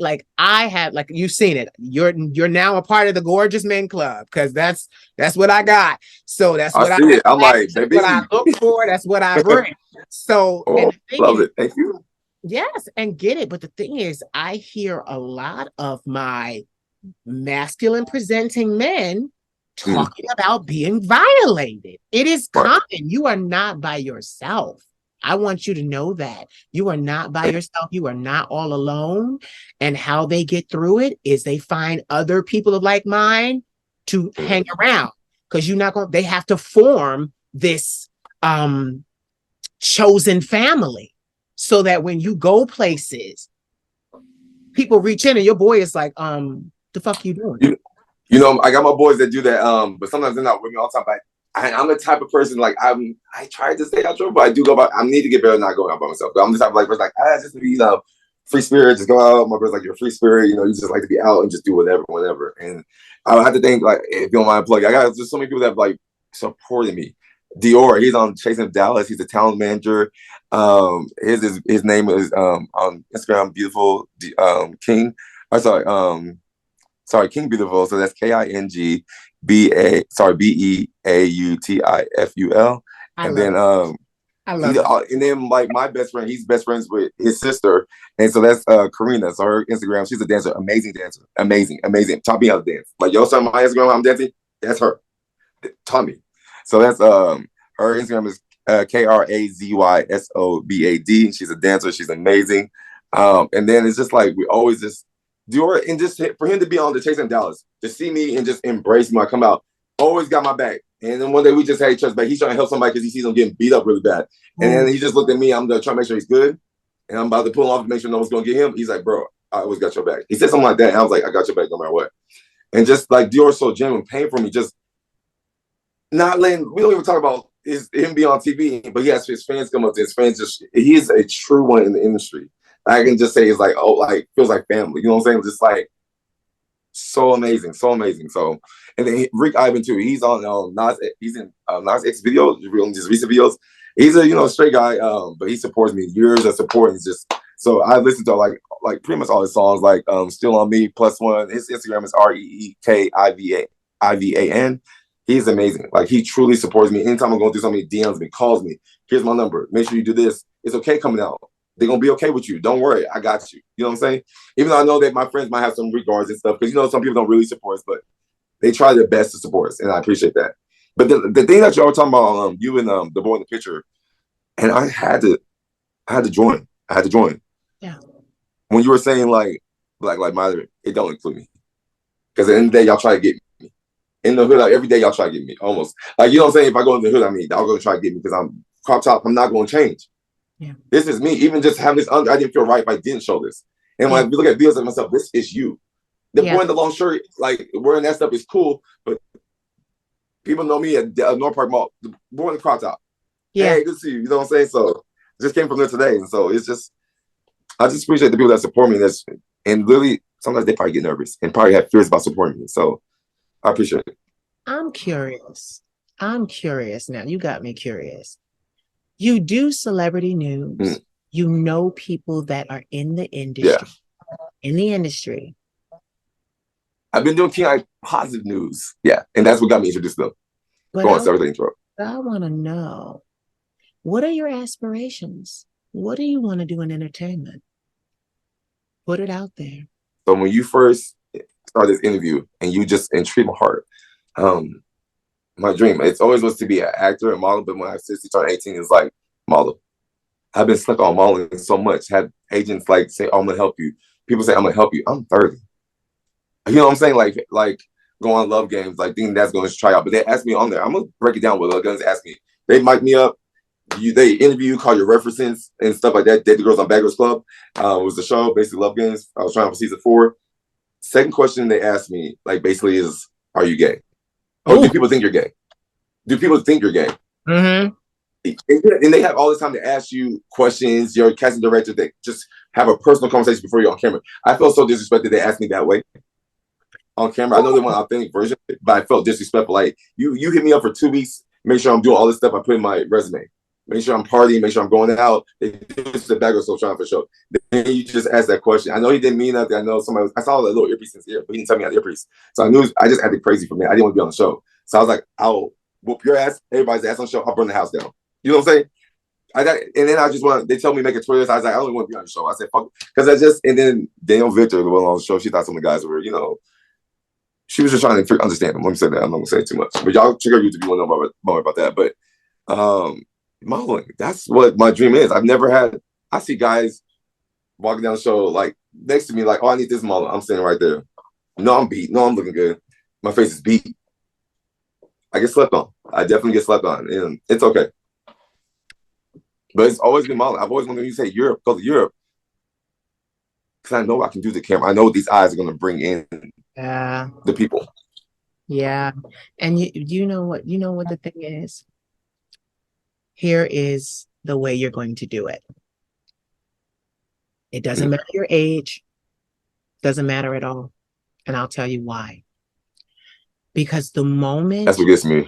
have, you've seen it. You're now a part of the Gorgeous Men Club because that's what I got. So that's what see it. I'm like, baby. What I look for. That's what I bring. So love it. Thank you. Yes, and get it. But the thing is, I hear a lot of my masculine presenting men talking about being violated. It is common. You are not by yourself. I want you to know that you are not by yourself. You are not all alone. And how they get through it is they find other people of like mind to hang around, because you're not going, they have to form this chosen family so that when you go places, people reach in and your boy is like, the fuck you doing? You know, I got my boys that do that, but sometimes they're not with me all the time. But I'm the type of person, like, I try to stay out trouble, but I do go by. I need to get better at not going out by myself. But I'm the type of like person, like, just to be, free spirit, just go out. My brother's like, you're a free spirit, you just like to be out and just do whatever, whenever. And I have to think, like, if you don't mind plug, I got just so many people that have like supported me. Dior, he's on Chasing Dallas. He's a talent manager. His name is on Instagram, beautiful King. I sorry, King Beautiful. So that's KingBeautiful. And then I love it. and then like my best friend, he's best friends with his sister, and so that's Karina. So her Instagram, she's a dancer, amazing dancer, amazing, taught me how to dance. Like yo, son, my Instagram, how I'm dancing, that's her, taught me. So that's her Instagram is KrazYsobad. She's a dancer, she's amazing. And then it's just like we always just Dior, and just for him to be on the Chasing Dallas, to see me and just embrace me when I come out, always got my back. And then one day we just had each other's back. He's trying to help somebody because he sees him getting beat up really bad. And then he just looked at me. I'm trying to make sure he's good. And I'm about to pull him off to make sure no one's going to get him. He's like, bro, I always got your back. He said something like that. And I was like, I got your back no matter what. And just like Dior's so genuine, paying for me, just not letting, we don't even talk about him being on TV, but he has his fans come up to his fans. He is a true one in the industry. I can just say it's like, oh, like feels like family. You know what I'm saying? Just like so amazing, so amazing. So, and then Rick Ivan too. He's on Nas. He's in Nas X videos, just recent videos. He's a straight guy, but he supports me. Years of support. He's just so I listen to like pretty much all his songs. Like Still on Me, +1. His Instagram is REEKIVAN. He's amazing. Like he truly supports me. Anytime I'm going through something, he DMs me, calls me. Here's my number. Make sure you do this. It's okay coming out. They're going to be okay with you. Don't worry. I got you. You know what I'm saying? Even though I know that my friends might have some regards and stuff, because, some people don't really support us, but they try their best to support us, and I appreciate that. But the thing that y'all were talking about, you and the boy in the picture, and I had to join. I had to join. Yeah. When you were saying, like, Black Lives Matter, it don't include me. Because at the end of the day, y'all try to get me. In the hood, like, every day, y'all try to get me, almost. Like, you know what I'm saying? If I go in the hood, y'all going to try to get me because I'm crop top. I'm not going to change. Yeah. This is me. Even just having this I didn't feel right if I didn't show this. And when I look at videos of myself, this is you. The boy in the long shirt, like wearing that stuff is cool, but people know me at North Park Mall. The boy in the crop top. Yeah. Hey, good to see you. You know what I'm saying? So it just came from there today. And so it's just, I just appreciate the people that support me. And literally, sometimes they probably get nervous and probably have fears about supporting me. So I appreciate it. I'm curious now. You got me curious. You do celebrity news. You know people that are in the industry. Yeah. I've been doing King positive news. Yeah. And that's what got me introduced to them. But I want to know, what are your aspirations? What do you want to do in entertainment? Put it out there. So when you first started this interview and you just intrigued my heart, my dream, it's always was to be an actor and model, but when I turned 18, it's like model. I've been stuck on modeling so much. Had agents like say, oh, I'm gonna help you. People say, I'm gonna help you. I'm 30. You know what I'm saying? Like go on Love Games, like thinking that's gonna try out. But they asked me on there. I'm gonna break it down with Love Games. Ask me. They mic me up. They interview you, call your references and stuff like that. Date the Girls on Bad Girls Club was the show, basically Love Games. I was trying for season 4. Second question they asked me, like basically is, are you gay? Or do people think you're gay? Do people think you're gay? Mm-hmm. And they have all this time to ask you questions. Your casting director, they just have a personal conversation before you're on camera. I felt so disrespected they asked me that way on camera. I know they want an authentic version, but I felt disrespectful. Like you hit me up for 2 weeks, make sure I'm doing all this stuff I put in my resume. Make sure I'm partying, make sure I'm going out. They do this the bag or so trying for show. Then you just ask that question. I know he didn't mean nothing. I know I saw a little earpiece in his ear, but he didn't tell me I had earpiece. So I knew I just acted crazy for me. I didn't want to be on the show. So I was like, I'll whoop your ass, everybody's ass on the show, I'll burn the house down. You know what I'm saying? And then I just they told me to make a Twitter. So I was like, I don't want to be on the show. I said, fuck. And then Daniel Victor, the one on the show, she thought some of the guys were, she was just trying to understand them. Let me say that. I'm not going to say too much. But y'all check out YouTube if you want to know more about that. But modeling. That's what my dream is. I've never had. I see guys walking down the show like next to me, like, oh, I need this model. I'm standing right there. No, I'm beat. No, I'm looking good. My face is beat. I get slept on. I definitely get slept on, and it's okay. But it's always been modeling. I've always wanted to say Europe, go to Europe, because I know I can do the camera. I know these eyes are going to bring in Yeah. the people. Yeah. And you know what the thing is? Here is the way you're going to do it. It doesn't matter your age, doesn't matter at all. And I'll tell you why. Because the moment That's what gets me.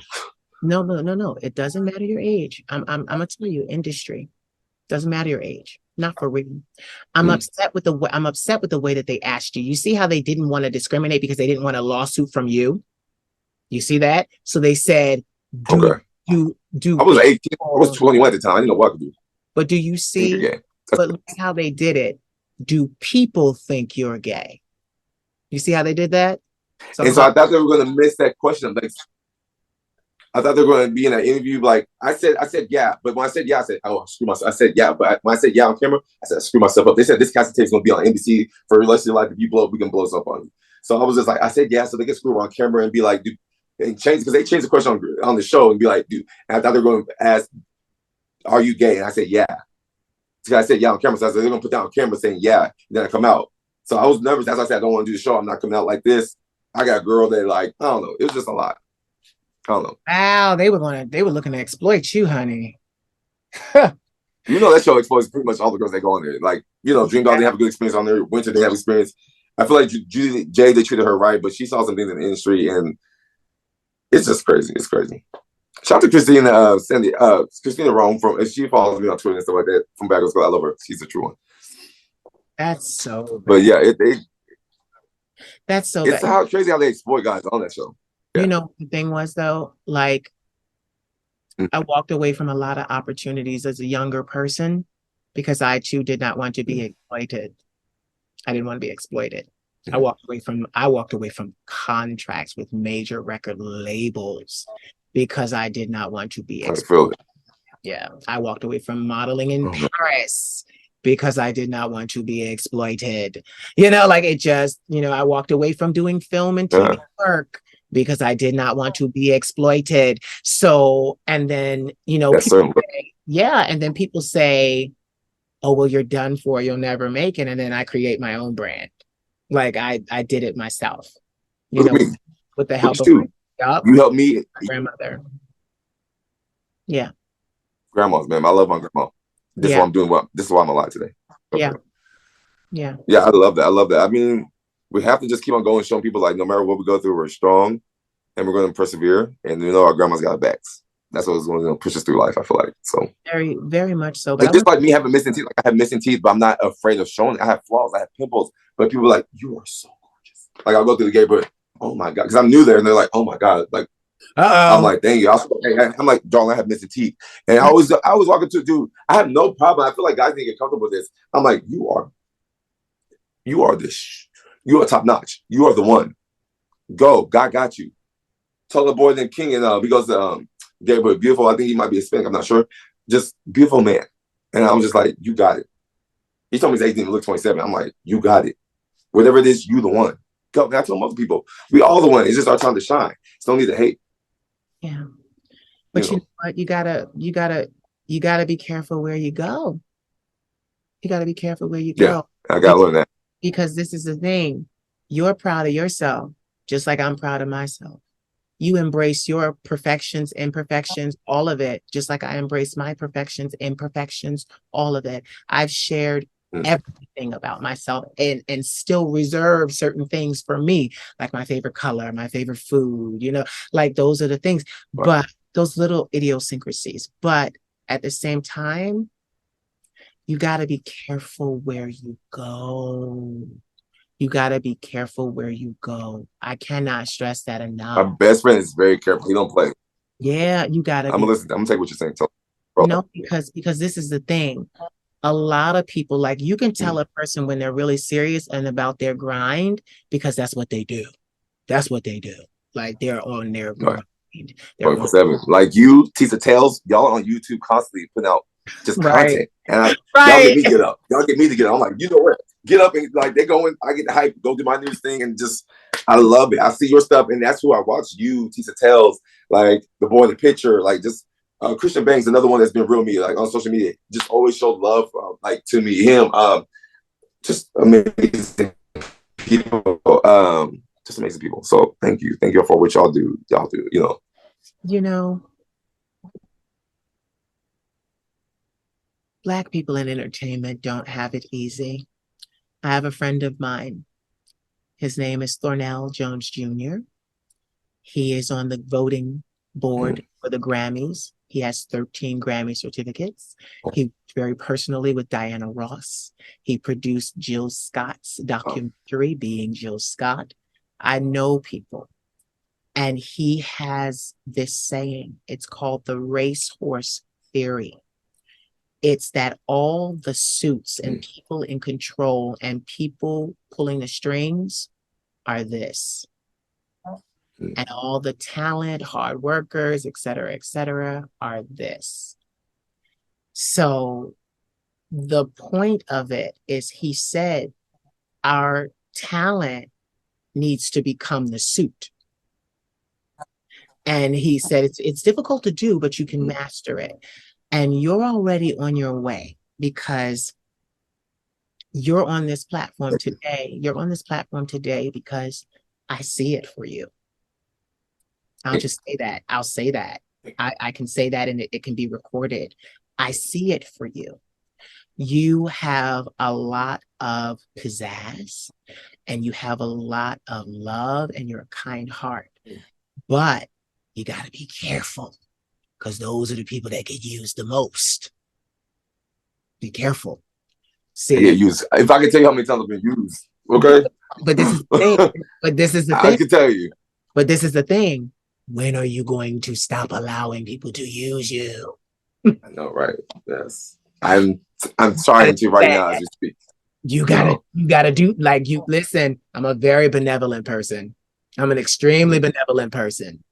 no, it doesn't matter your age. I'm gonna tell you, industry doesn't matter your age. Not for real. I'm upset with the way that they asked you. You see how they didn't want to discriminate because they didn't want a lawsuit from you? You see that? So they said, Okay. do I was 18. I was 21 at the time. I didn't know what I could do. But do you see? But look how they did it. Do people think you're gay? You see how they did that? So I thought they were going to miss that question. Like, I thought they were going to be in an interview. Like I said, yeah. But when I said yeah, I said, oh, screw myself. I said yeah. But when I said yeah on camera, I said, screw myself up. They said this casting tape is going to be on NBC for the rest of your life. If you blow up, we can blow us up on you. So I was just like, I said yeah. So they can screw on camera and be like, dude, and change, because they changed the question on the show and be like, dude, and I thought they were going to ask, are you gay? And I said yeah. So I said yeah on camera. So I said, they're going to put down on camera saying yeah. And then I come out. So I was nervous. As I said, I don't want to do the show. I'm not coming out like this. I got a girl that, like, I don't know. It was just a lot. I don't know. Wow, they were looking to exploit you, honey. You know, that show exposes pretty much all the girls that go on there. Like, you know, Dream Doll, they have a good experience on there. Winter, they have experience. I feel like Jay, they treated her right, but she saw some things in the industry, and it's just crazy. It's crazy. Shout out to Christina Rome from, she follows me on Twitter and stuff like that from Bagel School. I love her. She's a true one. That's so bad. But yeah, that's so it's bad. how crazy how they exploit guys on that show. Yeah. You know, the thing was though, like, I walked away from a lot of opportunities as a younger person because I too did not want to be exploited. I didn't want to be exploited. I walked away from contracts with major record labels because I did not want to be exploited. Yeah. I walked away from modeling in Paris because I did not want to be exploited. You know, like it just, you know, I walked away from doing film and TV work because I did not want to be exploited. So, and then, you know, people say, and then people say, oh, well, you're done for, you'll never make it. And then I create my own brand. Like I did it myself, you know, with the help of you helped me, grandmother. Yeah. Grandmas, man. I love my grandma. This is why I'm doing this is why I'm alive today. Okay. Yeah. I love that. I mean, we have to just keep on going, showing people like no matter what we go through, we're strong and we're going to persevere. And you know, our grandma's got our backs. That's what's going to push us through life, I feel like. So very, very much so. But just like me having missing teeth, like I have missing teeth, but I'm not afraid of showing it. I have flaws, I have pimples, but people are like, you are so gorgeous. Like I'll go through the gate, but oh my God, because I'm new there and they're like, oh my God, like I'm like, thank you. I'm like, darling, I have missing teeth. And I was walking to a dude, I have no problem. I feel like guys need to get comfortable with this. I'm like, you are top notch. You are the one. Go. God got you. Taller boy than King, and because Gabriel, beautiful. I think he might be Hispanic. I'm not sure. Just beautiful man. And I was just like, you got it. He told me he's 18 to look 27. I'm like, you got it. Whatever it is, you the one. Go. And I told most people, we all the one. It's just our time to shine. It's no need to hate. Yeah. But you know what? You gotta be careful where you go. You gotta be careful where you go. I gotta learn that. Because this is the thing. You're proud of yourself, just like I'm proud of myself. You embrace your perfections, imperfections, all of it, just like I embrace my perfections, imperfections, all of it. I've shared everything about myself and still reserve certain things for me, like my favorite color, my favorite food, you know, like those are the things, but those little idiosyncrasies. But at the same time, you got to be careful where you go. You got to be careful where you go. I cannot stress that enough. My best friend is very careful. He don't play. Yeah, you got to. I'm going to take what you're saying. No, because this is the thing. A lot of people, like, you can tell a person when they're really serious and about their grind because that's what they do. That's what they do. Like, they're on their grind. They're on 24/7. Like you, Tisa Tales, y'all on YouTube constantly putting out just right, content. And y'all get right. me to get up. Y'all get me to get up. I'm like, you know what? Get up and like they going, I get the hype, go do my news thing and just I love it. I see your stuff and that's who I watch. You, Tisa Tales, like the boy in the picture, like just Christian Banks, another one that's been real me, like on social media, just always showed love like to me. Him, just amazing people. Just amazing people. So thank you for what y'all do. You know, Black people in entertainment don't have it easy. I have a friend of mine. His name is Thornell Jones Jr. He is on the voting board for the Grammys. He has 13 Grammy certificates. He very personally with Diana Ross. He produced Jill Scott's documentary, Being Jill Scott. I know people. And he has this saying, it's called the racehorse theory. It's that all the suits and people in control and people pulling the strings are this. And all the talent, hard workers, et cetera, are this. So the point of it is he said our talent needs to become the suit. And he said it's difficult to do, but you can master it. And you're already on your way because you're on this platform today. You're on this platform today because I see it for you. I'll just say that. I'll say that. I can say that and it can be recorded. I see it for you. You have a lot of pizzazz and you have a lot of love and you're a kind heart. But you got to be careful because those are the people that get used the most. Be careful. See, I get used. If I can tell you how many times I've been used, okay? But this is the thing. But this is the thing. I can tell you. But this is the thing. When are you going to stop allowing people to use you? I know, right? Yes. I'm trying to right now as we speak. You gotta do like you listen. I'm a very benevolent person. I'm an extremely benevolent person,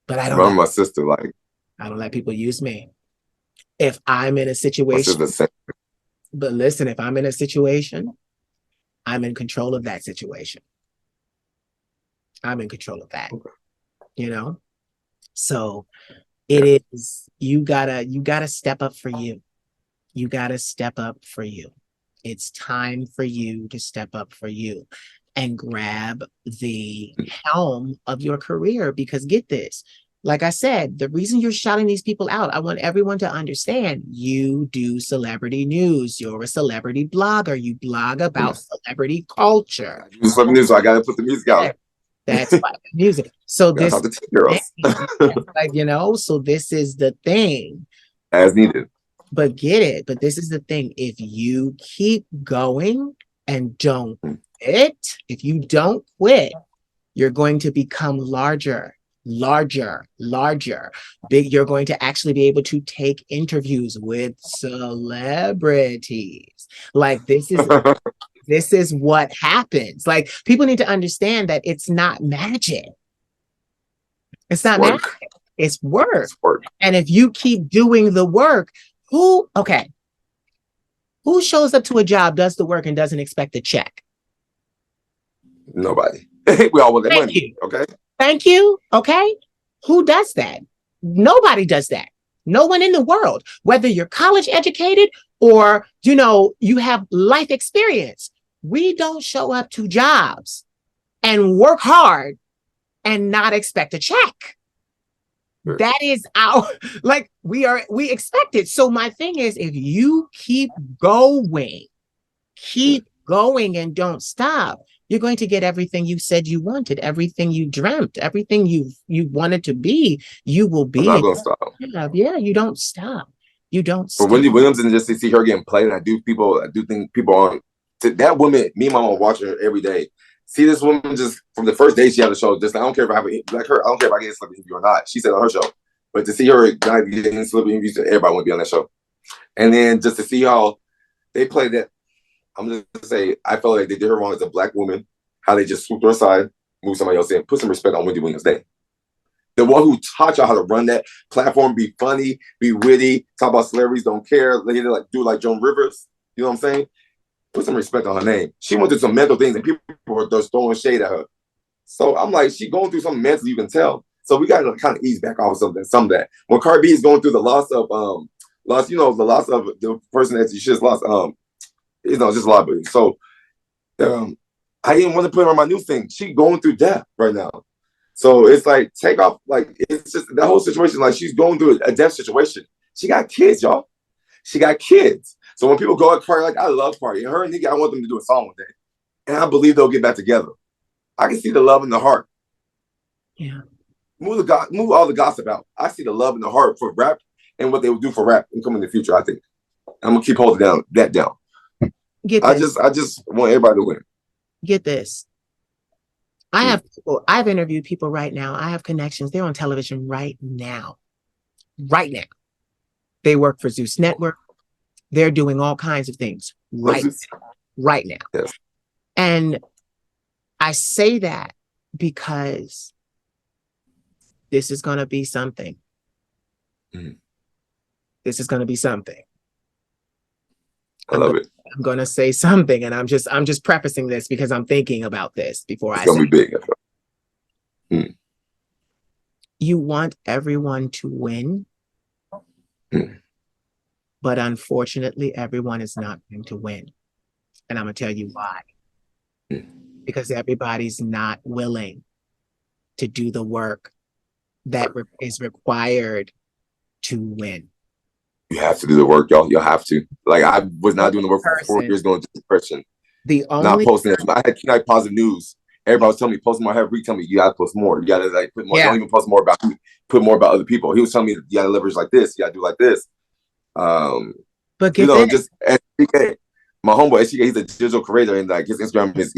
but I don't. My sister, like I don't let people use me. If I'm in a situation, but listen, if I'm in a situation, I'm in control of that situation. I'm in control of that. Okay. You know, so it is. You gotta step up for you. You gotta step up for you. It's time for you to step up for you and grab the helm of your career because get this, like I said, the reason you're shouting these people out, I want everyone to understand you do celebrity news. You're a celebrity blogger. You blog about celebrity culture. So I got to put the music out. That's why music. So this, like, you know, so this is the thing. As needed. But get it. But this is the thing. If you keep going and don't quit, if you don't quit, you're going to become larger. Big. You're going to actually be able to take interviews with celebrities. Like this is what happens. Like people need to understand that it's not magic. It's not magic. It's work. And if you keep doing the work, who shows up to a job, does the work, and doesn't expect a check? Nobody. We all want that money. Okay. Thank you. Okay. Who does that? Nobody does that. No one in the world, whether you're college educated or, you know, you have life experience. We don't show up to jobs and work hard and not expect a check. That is our, like, we expect it. So my thing is, if you keep going and don't stop, you're going to get everything you said you wanted, everything you dreamt, everything you wanted to be, you will be. I'm not going to stop. Yeah, you don't stop. You don't stop. For Wendy Williams and just to see her getting played, and I do think people on that woman, me and my mom watching her every day. See this woman just from the first day she had the show, just I don't care if I have like her, I don't care if I get a celebrity interview or not. She said on her show. But to see her not getting celebrity interviews, everybody want to be on that show. And then just to see how they played that, I'm just gonna say I felt like they did her wrong as a Black woman, how they just swooped her aside, moved somebody else in, put some respect on Wendy Williams' name. The one who taught y'all how to run that platform, be funny, be witty, talk about celebrities, don't care, like do like Joan Rivers. You know what I'm saying? Put some respect on her name. She went through some mental things, and people were just throwing shade at her. So I'm like, she going through something mental, you can tell. So we got to kind of ease back off of some of that. When Cardi B is going through the loss of the loss of the person that she just lost, just a lot of it. So I didn't want to put her on my new thing. She going through death right now. So it's like, take off, like, it's just the whole situation, like she's going through a death situation. She got kids, y'all. She got kids. So when people go at Cardi, like, I love Cardi. And her and Nicki, I want them to do a song one day. And I believe they'll get back together. I can see the love in the heart. Yeah. Move all the gossip out. I see the love in the heart for rap and what they will do for rap and come in the future, I think. I'm gonna keep holding that down. I just want everybody to win. Get this. I've interviewed people right now. I have connections. They're on television right now. Right now. They work for Zeus Network. They're doing all kinds of things right now. Yes. And I say that because this is going to be something. This is going to be something. I love it. I'm going to say something, and I'm just prefacing this because I'm thinking about this before it's going to be big. You want everyone to win, but unfortunately, everyone is not going to win. And I'm going to tell you why. Because everybody's not willing to do the work that is required to win. You have to do the work, y'all. You'll have to. Like, I was not doing the work for 4 years going to depression. Not posting it. I had Knight Positive News. Everybody was telling me, post more. I had Reek tell me, you gotta post more. You gotta like put more. Don't even post more about me. Put more about other people. He was telling me, you gotta leverage like this. You gotta do like this. But just SDK, my homeboy SDK, he's a digital creator, and like his Instagram is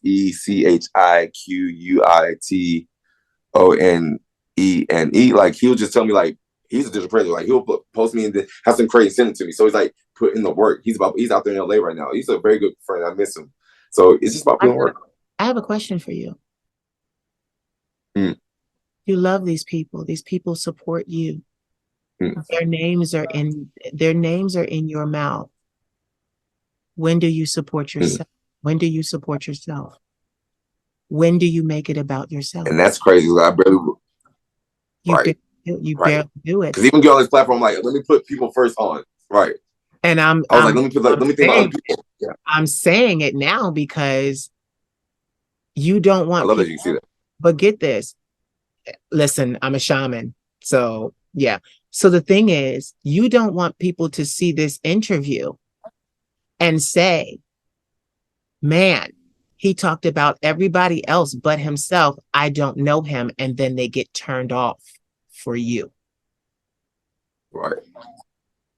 ESECHIQUITONENE. Like he'll just tell me like he's a digital creator. Like he'll post me and have some create and send it to me. So he's like put in the work. He's out there in LA right now. He's a very good friend. I miss him. So it's just about putting work. I have a question for you. You love these people. These people support you. Their names are in your mouth. When do you support yourself? When do you support yourself? When do you make it about yourself? And that's crazy. I barely. Barely do it. Because even get on this platform, like, let me put people first on. Right. And I was like, let me think about other people. Yeah. I'm saying it now because you don't want. I love that you see that. But get this. Listen, I'm a shaman. So yeah. So the thing is, you don't want people to see this interview and say, man, he talked about everybody else but himself. I don't know him. And then they get turned off for you. Right.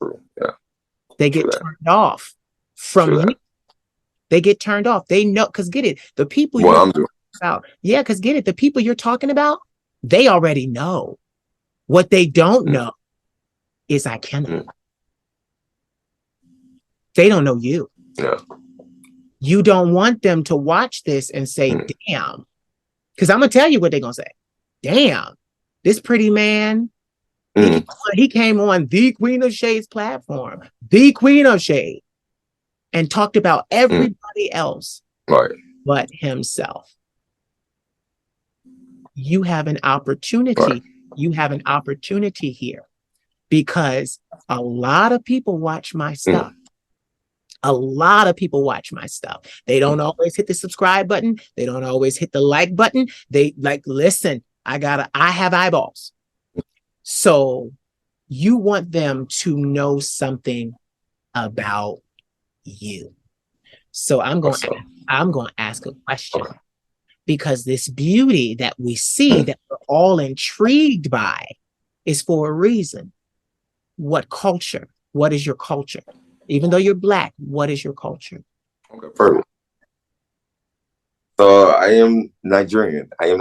True. Yeah. They get turned off from you. They get turned off. They know, because get it, the people you're talking about. Yeah, because get it, the people you're talking about, they already know. What they don't know is Ikenna. They don't know you. Yeah. You don't want them to watch this and say, damn. Because I'm going to tell you what they're going to say. Damn, this pretty man, he came on the Queen of Shade's platform, the Queen of Shade, and talked about everybody else but himself. You have an opportunity. Right. You have an opportunity here because a lot of people watch my stuff. A lot of people watch my stuff. They don't always hit the subscribe button. They don't always hit the like button. They like, listen, I have eyeballs. So you want them to know something about you. So I'm going to ask a question. Because this beauty that we see, that we're all intrigued by, is for a reason. What culture? What is your culture? Even though you're Black, what is your culture? Okay, perfect. So I am Nigerian. I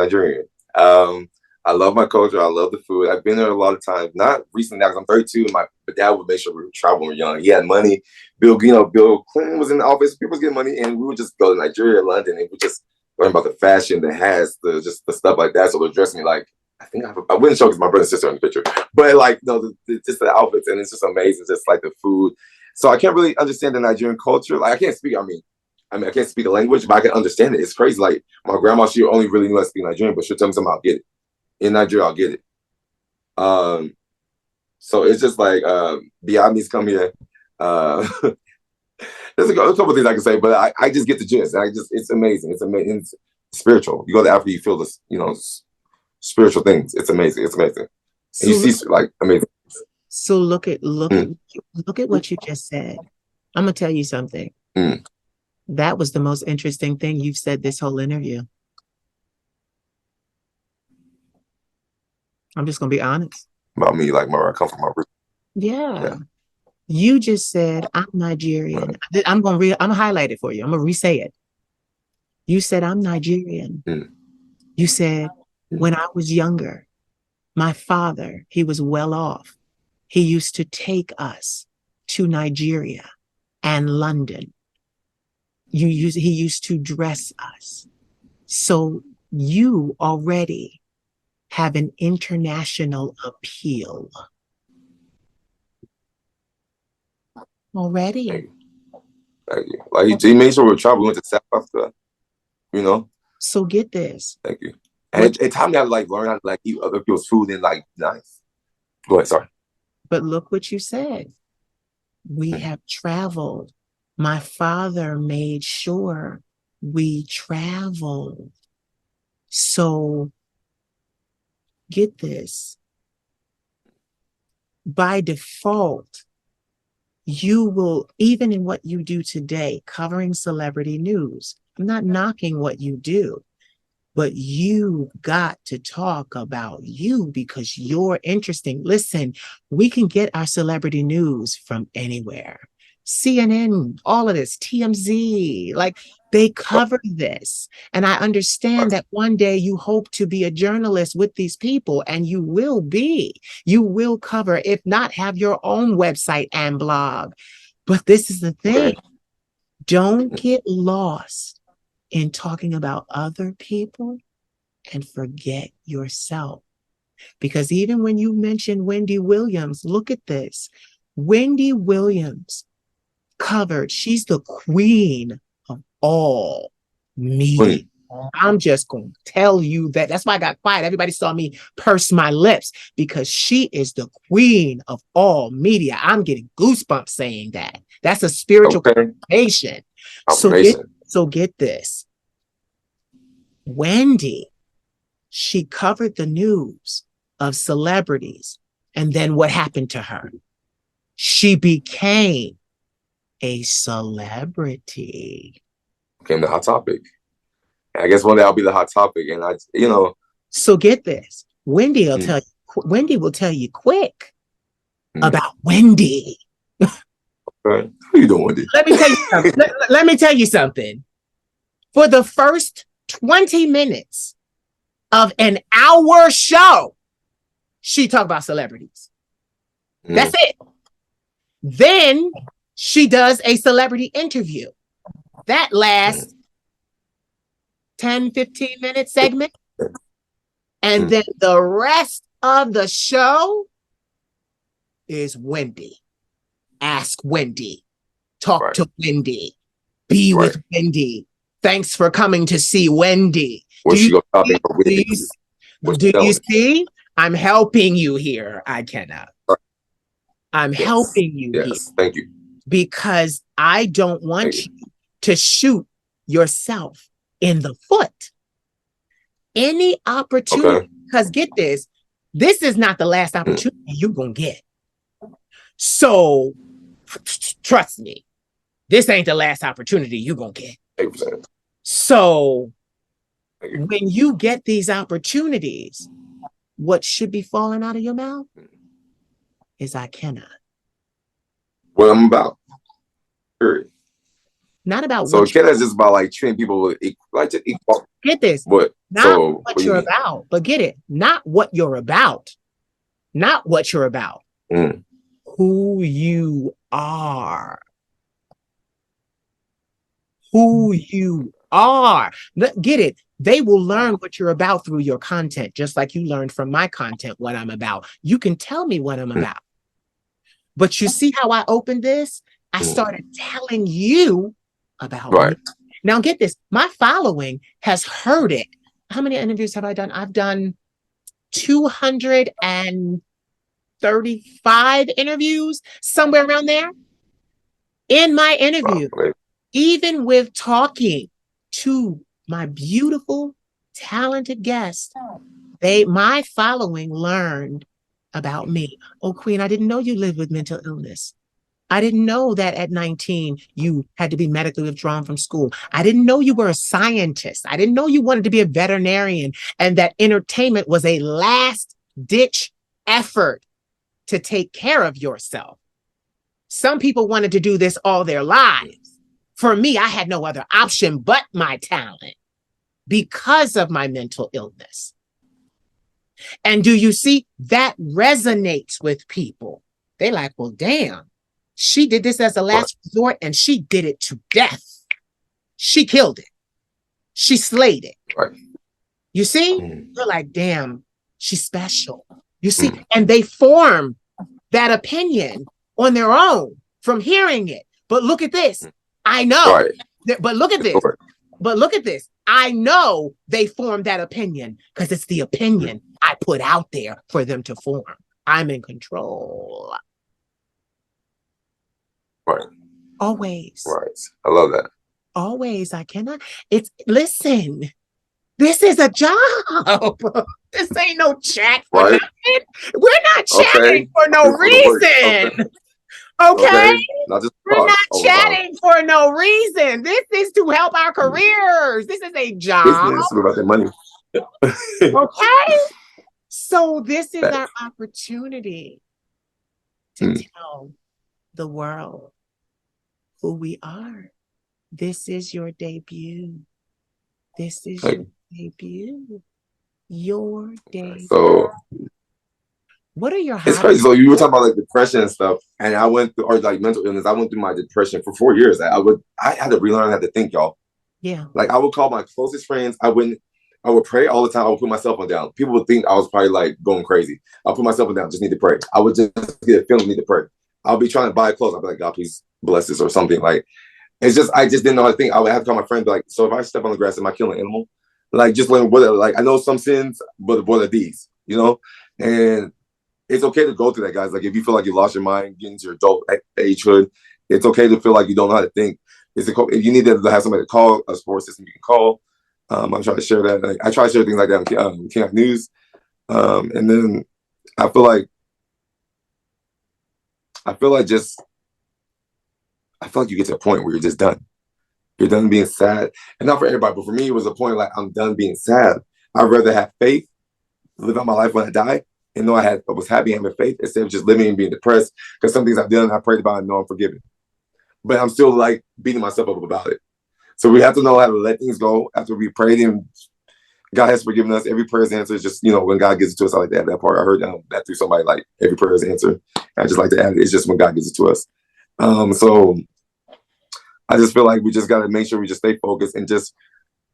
love my culture. I love the food. I've been there a lot of times. Not recently, because I'm 32, and my dad would make sure we would travel when we were young. He had money. Bill Clinton was in the office. People was getting money, and we would just go to Nigeria, London, and we just learn about the fashion that has the stuff like that. So they'll dress me like I wouldn't show because my brother and sister in the picture, but like no, just the outfits and it's just amazing, just like the food. So I can't really understand the Nigerian culture. Like I can't speak. I can't speak the language, but I can understand it. It's crazy. Like my grandma, she only really knew how to speak Nigerian, but she'll tell me something, I'll get it. In Nigeria, I'll get it. So it's just like Biamis come here. Uh, there's a couple of things I can say, but I just get the gist. It's amazing. It's amazing. It's spiritual. You go to Africa, you feel this, spiritual things. It's amazing. It's amazing. And you see like amazing. So look at what you just said. I'm gonna tell you something. That was the most interesting thing you've said this whole interview. I'm just gonna be honest. About me, like where I come from, my roots. Yeah. You just said I'm Nigerian. Right. I'm gonna highlight it for you. I'm gonna re-say it. You said I'm Nigerian. You said when I was younger, my father, he was well off. He used to take us to Nigeria and London. He used to dress us. So you already have an international appeal. Already. Thank you. Like he made sure we travel. We went to South Africa, So get this. Thank you. And it taught me how to like learn how to like eat other people's food and like nice. Go ahead, sorry. But look what you said. We have traveled. My father made sure we traveled. So get this. By default, you will, even in what you do today, covering celebrity news, I'm not knocking what you do, but you got to talk about you because you're interesting. Listen, we can get our celebrity news from anywhere. CNN, all of this, TMZ, like they cover this. And I understand that one day you hope to be a journalist with these people, and you will be. You will cover, if not have your own website and blog. But this is the thing. Don't get lost in talking about other people and forget yourself. Because even when you mention Wendy Williams, look at this. Wendy Williams covered, she's the queen of all media. I'm just going to tell you that. That's why I got quiet. Everybody saw me purse my lips because she is the queen of all media. I'm getting goosebumps saying that. That's a spiritual confirmation. So get this. Wendy, she covered the news of celebrities. And then what happened to her? She became a celebrity. Became the hot topic. I guess one day I'll be the hot topic. And So get this. Wendy will tell you quick about Wendy. How you doing, Wendy? Let me tell you something. Let me tell you something. For the first 20 minutes of an hour show, she talked about celebrities. That's it. Then she does a celebrity interview. That lasts 10, 15-minute segment. And then the rest of the show is Wendy. Ask Wendy. Talk to Wendy. Be with Wendy. Thanks for coming to see Wendy. Do you see? I'm helping you here, Ikenna. I'm helping you here. Thank you. Because I don't want you to shoot yourself in the foot. Any opportunity, because get this is not the last opportunity you're going to get. So trust me, this ain't the last opportunity you're going to get. 8%. So when you get these opportunities, what should be falling out of your mouth is Ikenna. What I'm about. Period. Not about so Ikenna is just about like treating people with equal. Get this. What you're about, but get it. Not what you're about. Not what you're about. Who you are. Who you are. Get it? They will learn what you're about through your content, just like you learned from my content what I'm about. You can tell me what I'm about. But you see how I opened this? I started telling you about me. Right. Now, get this, my following has heard it. How many interviews have I done? I've done 235 interviews, somewhere around there. In my interview, Right. even with talking to my beautiful, talented guests, my following learned about me. Oh, Queen, I didn't know you lived with mental illness. I didn't know that at 19 you had to be medically withdrawn from school. I didn't know you were a scientist. I didn't know you wanted to be a veterinarian and that entertainment was a last ditch effort to take care of yourself. Some people wanted to do this all their lives. For me, I had no other option but my talent because of my mental illness. And do you see that resonates with people? They like, well, damn, she did this as a last resort and she did it to death. She killed it. She slayed it. Right. You see? You're like, damn, she's special. You see? And they form that opinion on their own from hearing it. But look at this. I know. Right. But look at this. But look at this. I know they formed that opinion because it's the opinion I put out there for them to form. I'm in control. Right. Always. Right. I love that. Always. Listen, this is a job. This ain't no chat for nothing. We're not chatting for no reason. Okay? We're not chatting for no reason. This is to help our careers. This is a job. Business about the money. Okay? So this is our opportunity to tell the world who we are. This is your debut. This is your debut. Your debut. So what are your hobbies? It's crazy. So you were talking about like depression and stuff, and I went through, or like mental illness. I went through my depression for 4 years. I had to relearn how to think, y'all. Yeah. Like I would call my closest friends. I would pray all the time. I would put my cell phone down. People would think I was probably like going crazy. I'll put my cell phone down. Just need to pray. I would just get a feeling, need to pray. I'll be trying to buy clothes. I'll be like, God, please bless this or something. Like I just didn't know how to think. I would have to call my friend, be like, so if I step on the grass, am I killing an animal? Like just learn what, like I know some sins, but what are these? You know? And it's okay to go through that, guys. Like if you feel like you lost your mind, getting to your adult agehood, it's okay to feel like you don't know how to think. If you need to have somebody to call, a support system you can call. I'm trying to share that. Like, I try to share things like that on King News. And then I feel like you get to a point where you're just done. You're done being sad. And not for everybody, but for me, it was a point like I'm done being sad. I'd rather have faith, live out my life when I die, and know I was happy having faith instead of just living and being depressed. Because some things I've done, I prayed about and know I'm forgiven. But I'm still like beating myself up about it. So we have to know how to let things go after we prayed and God has forgiven us. Every prayer is answered. Just, when God gives it to us, I like to add that part. I heard that through somebody, like every prayer is answered. I just like to add it. It's just when God gives it to us. So I just feel like we just got to make sure we just stay focused and just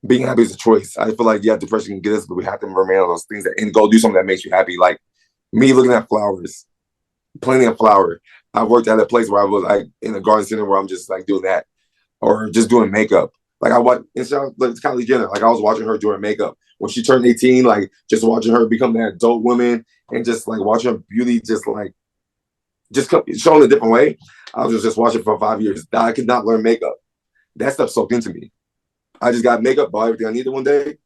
being happy is a choice. I feel like, yeah, depression can get us, but we have to remain on those things and go do something that makes you happy. Like me looking at flowers, planting a flower. I worked at a place where I was like in a garden center where I'm just like doing that, or just doing makeup. Like I watched Kylie Jenner. Like I was watching her doing makeup when she turned 18. Like just watching her become that adult woman and just like watching her beauty, just showing a different way. I was just watching for 5 years. I could not learn makeup. That stuff soaked into me. I just got makeup, bought everything I needed one day.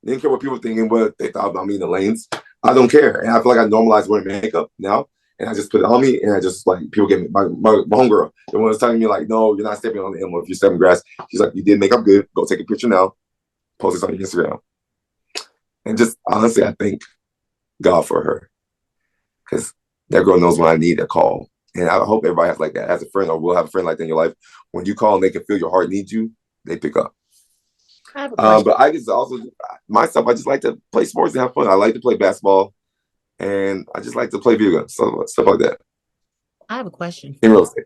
Didn't care what people thinking, what they thought about me in the lanes. I don't care. And I feel like I normalized wearing makeup now. And I just put it on me, and I just like people get me. My homegirl, the one was telling me like, "No, you're not stepping on the animal if you're stepping grass." She's like, "You did make up good. Go take a picture now, post it on your Instagram." And just honestly, I thank God for her, because that girl knows when I need a call, and I hope everybody has like that as a friend, or will have a friend like that in your life. When you call and they can feel your heart needs you, they pick up. But I just also myself, I just like to play sports and have fun. I like to play basketball. And I just like to play video games, stuff like that. I have a question. In real estate.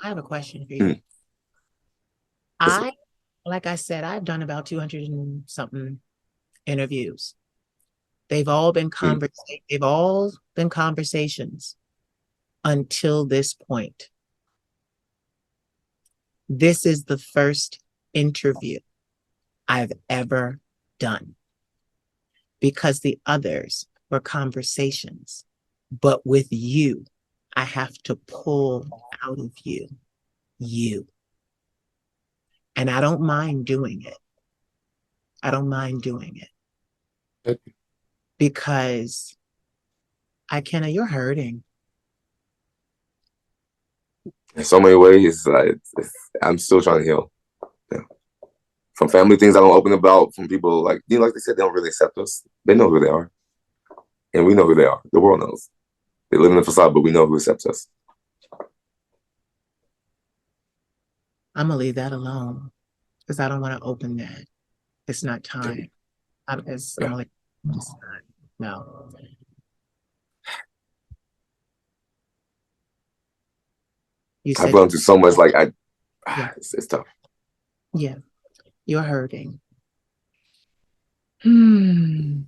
I have a question for you. I like I said, I've done about 200 and something interviews. They've all been Mm. conversations until this point. This is the first interview I've ever done because the others were conversations. But with you, I have to pull out of you. And I don't mind doing it. I don't mind doing it because Ikenna, you're hurting. In so many ways, I'm still trying to heal. Yeah. From family things I don't open about, from people like like they said, they don't really accept us. They know who they are, and we know who they are. The world knows. They live in the facade, but we know who accepts us. I'm gonna leave that alone because I don't want to open that. It's not time. I'm Yeah. like, it's not. No. You I've said, gone through so much. Like yeah, it's tough. yeah, you're hurting. Hmm.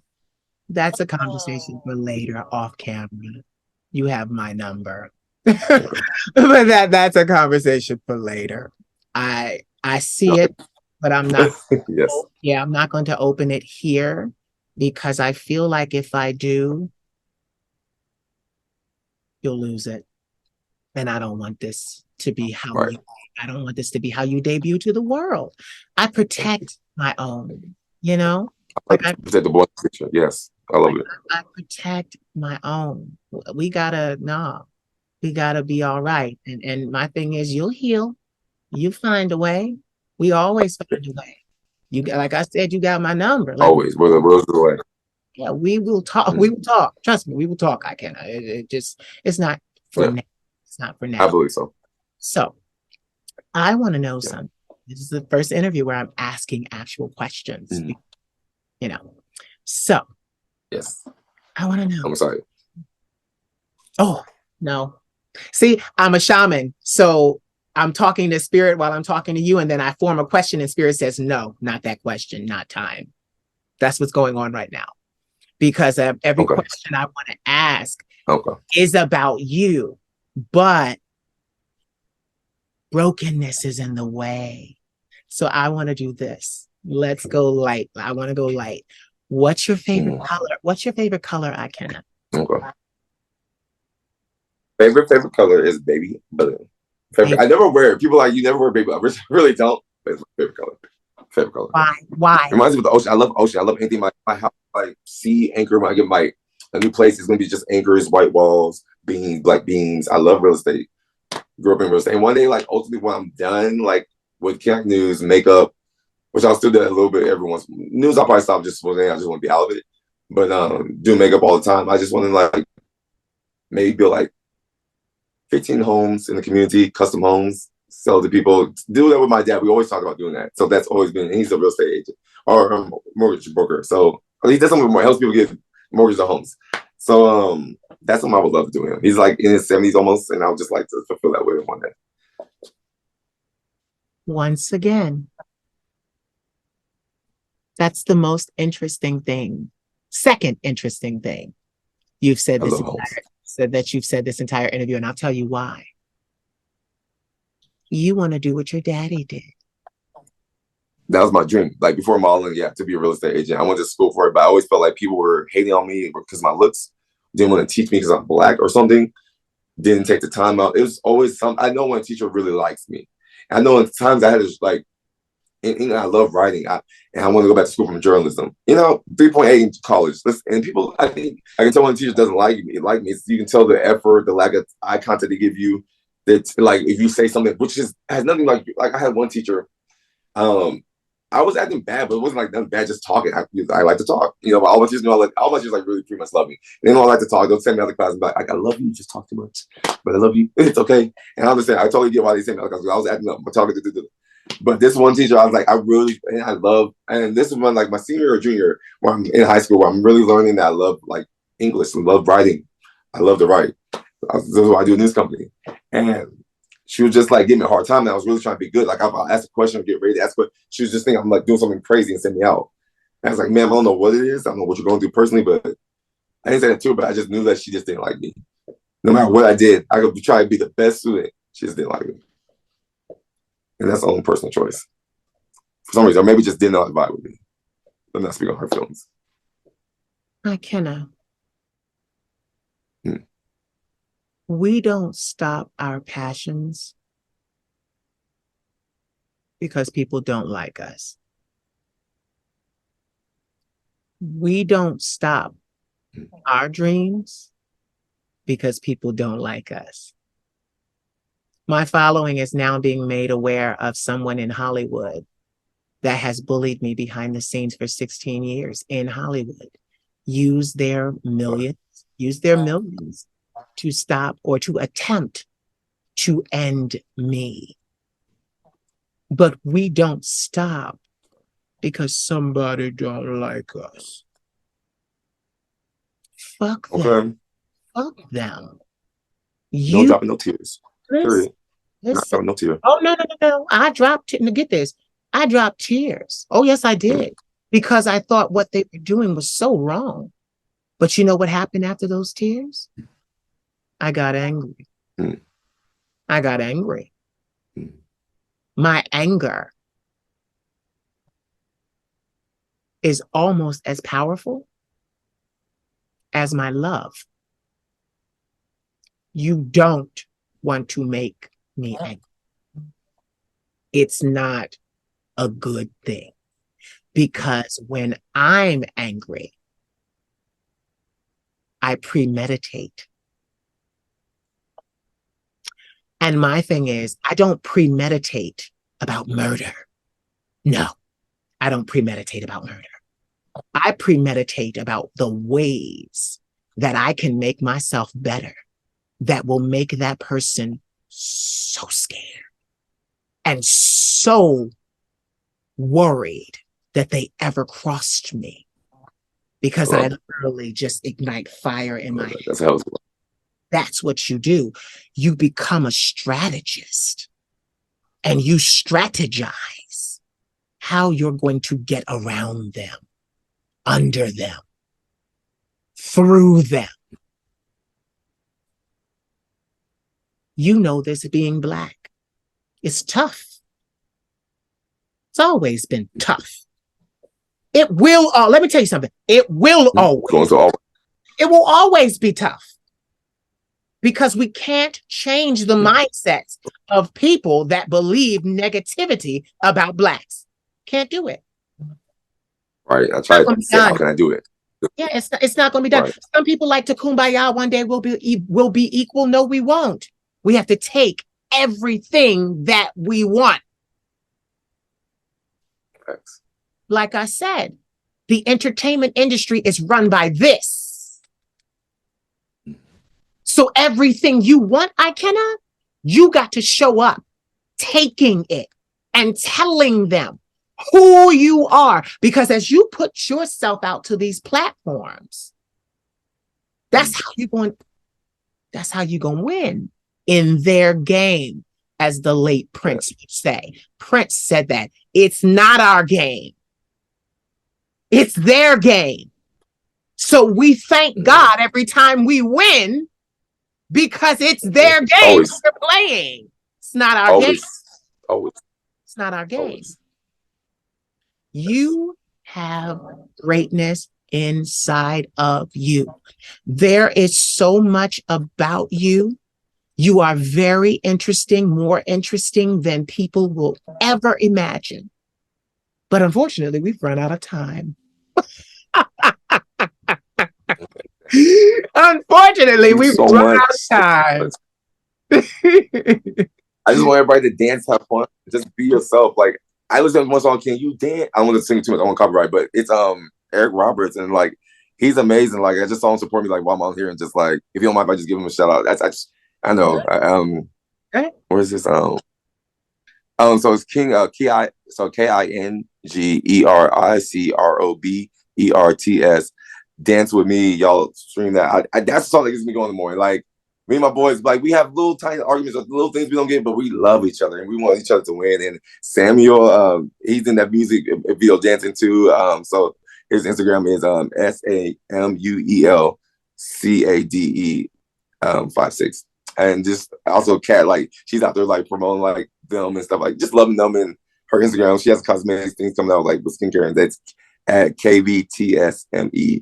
That's a conversation for later off camera. You have my number. But that's a conversation for later. I see it, but I'm not Yes. yeah, I'm not going to open it here because I feel like if I do, you'll lose it. And I don't want this to be Right. I don't want this to be how you debut to the world. I protect my own, you know? Like Like I protect the born creature. Yes, I love like it. I protect my own. We gotta no, we gotta be all right. And my thing is you'll heal. You find a way. We always find a way. Like I said, you got my number. Like Always. We're the world's the way. yeah, we will talk. We Mm. will talk. Trust me, we will talk. I can. It just it's not for Yeah, now. It's not for I now. believe so. So I want to know Yeah. something. This is the first interview where I'm asking actual questions, Mm. you know. So Yes. I want to know. I'm sorry. Oh, no. See, I'm a shaman. So I'm talking to spirit while I'm talking to you, and then I form a question, and spirit says, no, not that question, not time. That's what's going on right now. Because every Okay. question I want to ask Okay. is about you, but brokenness is in the way. So I want to do this. Let's go light. I want to go light. What's your favorite color? What's your favorite color, Ikenna? Okay. Favorite color is baby blue. Favorite. Baby. I never wear it. People are like you never wear baby blue. I really don't. But it's my favorite color. Favorite color. Why? Why? It reminds me of the ocean. I love ocean. I love anything. My house, like sea anchor. When I get my a new place, it's gonna be just anchors, white walls, beams, black beams. I love real estate. Grew up in real estate. And one day, like ultimately, when I'm done, like with Connect News, makeup, which I'll still do that a little bit every once. News, I'll probably stop just for then. I just want to be out of it. But do makeup all the time. I just want to like maybe build like 15 homes in the community, custom homes, sell to people. Do that with my dad. We always talk about doing that. So that's always been, he's a real estate agent or mortgage broker. So he does something more, helps people get mortgages or homes. So that's what I would love to do him. He's like in his 70s almost, and I would just like to fulfill that with him one day. Once again, that's the most interesting thing. Second interesting thing you've said I this love homes. you've said this entire interview, and I'll tell you why. You want to do what your daddy did. That was my dream. Like before modeling, yeah, to be a real estate agent. I went to school for it, but I always felt like people were hating on me because my looks, didn't want to teach me because I'm black or something. Didn't take the time out. It was always some. I know when a teacher really likes me. I know at times I had to like, and I love writing. And I want to go back to school from journalism. 3.8 in college. And people, I think I can tell when a teacher doesn't like me. You can tell the effort, the lack of eye contact they give you. That like if you say something, which has nothing like I had one teacher. I was acting bad, but it wasn't like nothing bad. Just talking. I like to talk. All my teachers know. All my teachers like really pretty much love me. They know I like to talk. They'll send me out of the class and be like, "I love you. You just talk too much, but I love you. It's okay." And I understand. I totally get why they send me out of the class. I was acting up. I'm talking. But this one teacher, I was like, I love. And this is when like my senior or junior, where I'm in high school, where I'm really learning that I love like English and love writing. I love to write. This is what I do in this company, and she was just like giving me a hard time, and I was really trying to be good. Like I'll ask a question, get ready to ask, but she was just thinking I'm like doing something crazy and send me out. And I was like, ma'am, I don't know what it is. I don't know what you're going through personally, but I didn't say that to her, but I just knew that she just didn't like me. No matter what I did, I could try to be the best student. She just didn't like me. And that's her own personal choice. For some reason, or maybe just didn't know how to vibe with me. I'm not speaking on her feelings. Ikenna, Hmm. we don't stop our passions because people don't like us. We don't stop our dreams because people don't like us. My following is now being made aware of someone in Hollywood that has bullied me behind the scenes for 16 years in Hollywood. Use their millions to stop or to attempt to end me. But we don't stop because somebody don't like us. Fuck them. Okay. Fuck them. No You dropping no tears. Period. Not listen. dropping no tears. Oh, no. I dropped it. Get this. I dropped tears. Oh, yes, I did. Because I thought what they were doing was so wrong. But you know what happened after those tears? I got angry. Mm. I got angry. Mm. My anger is almost as powerful as my love. You don't want to make me angry. It's not a good thing. Because when I'm angry, I premeditate. And my thing is, I don't premeditate about murder. No, I don't premeditate about murder. I premeditate about the ways that I can make myself better that will make that person so scared and so worried that they ever crossed me, because I literally just ignite fire in my head. That's how it's going. That's what you do. You become a strategist and you strategize how you're going to get around them, under them, through them. You know this, being Black. It's tough. It's always been tough. It will, let me tell you something. It will always be tough. Because we can't change the mindsets of people that believe negativity about Blacks. Can't do it. Right. I tried to say, how can I do it? Yeah, it's not going to be done. Right. Some people like to kumbaya, one day we'll be equal. No, we won't. We have to take everything that we want. Thanks. Like I said, the entertainment industry is run by this. So everything you want, Ikenna, you got to show up, taking it and telling them who you are. Because as you put yourself out to these platforms, that's how you're going to win in their game, as the late Prince would say. Prince said that it's not our game. It's their game. So we thank God every time we win, because it's their game we're playing. It's not our game. It's not our game. You have greatness inside of you. There is so much about you. You are very interesting, more interesting than people will ever imagine. But unfortunately, we've run out of time. Unfortunately, we've run out of time. I just want everybody to dance, have fun, just be yourself. Like, I listen to one song, Can You Dance? I don't want to sing too much, I want copyright, but it's Eric Roberts, and like, he's amazing. Like, I just saw him support me, like, while I'm out here, and just like, if you don't mind if I just give him a shout out. I know. Where's this? So it's KINGERICROBERTS. Dance with me, y'all stream that. That's the song that gets me going in the morning. Like, Me and my boys, like, we have little tiny arguments of little things we don't get, but we love each other and we want each other to win. And Samuel, he's in that music video dancing too. So his Instagram is SAMUELCADE 56. And just also Kat, like, she's out there like promoting like them and stuff, like just loving them. And her Instagram, she has cosmetics things coming out like with skincare, and that's at KVTSMETICS.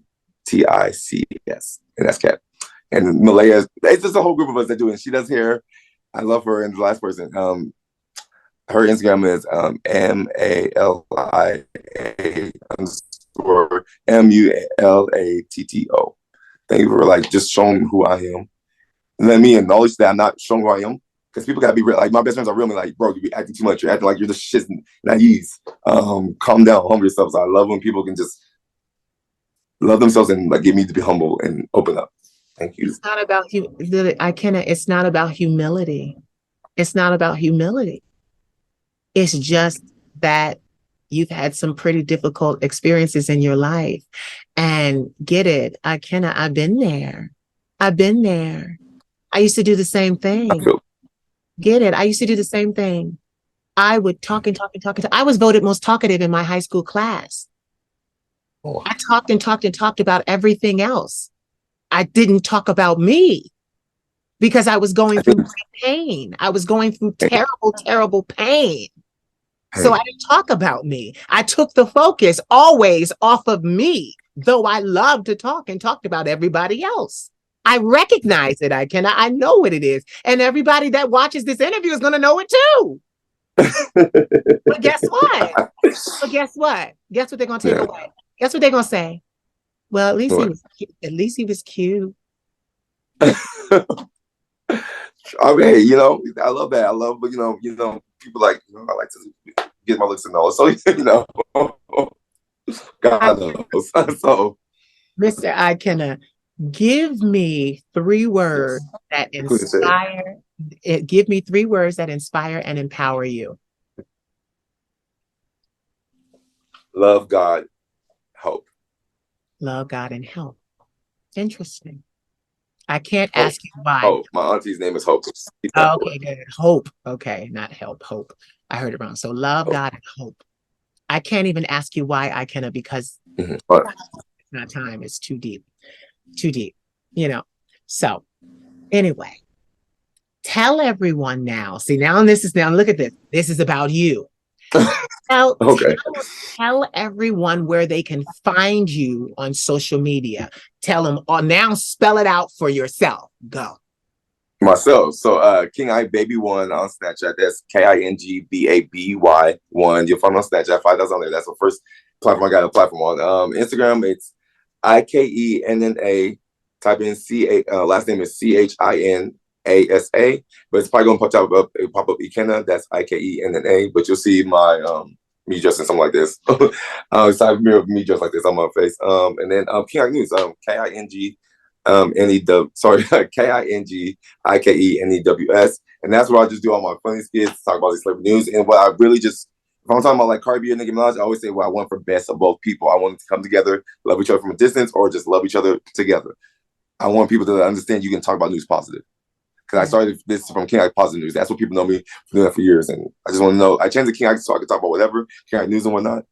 And that's Kat. And Malaya, it's just a whole group of us that do it. And she does hair. I love her. And the last person, her Instagram is MALIA_MULATTO. Thank you for like just showing who I am. And let me acknowledge that I'm not showing who I am. Because people gotta be real. Like, my best friends are really like, bro, you be acting too much. You're acting like you're just shit naive. Calm down, humble yourself. So I love when people can just love themselves and like get me to be humble and open up. Thank you. It's not about Ikenna. It's not about humility. It's not about humility. It's just that you've had some pretty difficult experiences in your life, and get it, Ikenna. I've been there. I've been there. I used to do the same thing. Get it? I used to do the same thing. I would talk and talk and talk and talk. I was voted most talkative in my high school class. Oh. I talked and talked and talked about everything else. I didn't talk about me because I was going through pain. I was going through terrible, terrible pain. So I didn't talk about me. I took the focus always off of me, though I love to talk and talked about everybody else. I recognize it. I know what it is. And everybody that watches this interview is going to know it too. But guess what? Guess what they're going to take away? Guess what they're going to say? Well, at least he was cute. At least he was cute. Okay, you know, I love that. I love, people like, I like to get my looks and all. So, God knows. So, Mr. Ikenna, give me 3 words that inspire. Give me 3 words that inspire and empower you. Love, God, hope. Love, God, and hope. Interesting. I can't ask you why. Hope. My auntie's name is Hope. Okay, good. Hope. Okay, not help. Hope. I heard it wrong. So love, God, and hope. I can't even ask you why, Ikenna, because it's not time. It's too deep. Too deep. So anyway, tell everyone now. See, now look at this. This is about you. Tell everyone where they can find you on social media. Tell them, or now spell it out for yourself. Go. Myself. So King I Baby 1 on Snapchat. That's KINGBABY1. You'll find me on Snapchat. 5,000 on there. That's the first platform I got a platform on. Instagram, it's IKENNA. Type in last name is CHINASA. But it's probably gonna pop up Ikenna. That's IKENNA. But you'll see my me dressed in something like this. It's type of me dressed like this on my face. And then King Ike News, KINGIKENEWS. And that's where I just do all my funny skits, talk about these celebrity news. And what I really just, if I'm talking about like Cardi B and Nicki Minaj, I always say what I want for best of both people. I want them to come together, love each other from a distance, or just love each other together. I want people to understand you can talk about news positive. Because I started this from King Ike Positive News. That's what people know me for doing that for years. And I just want to know, I changed the King Ike so I can talk about whatever, King Ike News and whatnot.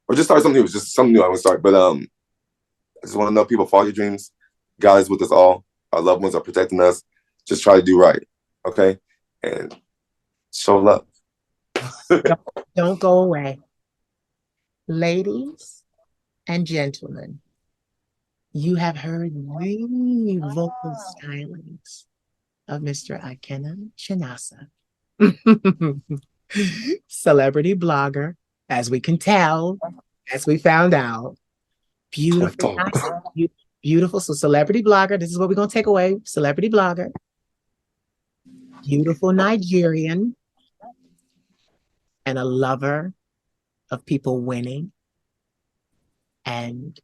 Or just start something new. It's just something new I want to start. But I just want to know, people, follow your dreams. God is with us all. Our loved ones are protecting us. Just try to do right. Okay? And show love. Don't go away. Ladies and gentlemen, you have heard the vocal stylings of Mr. Ikenna Chinasa. Celebrity blogger, as we can tell, as we found out. Beautiful. Beautiful. So celebrity blogger, this is what we're going to take away. Celebrity blogger. Beautiful Nigerian. And a lover of people winning. And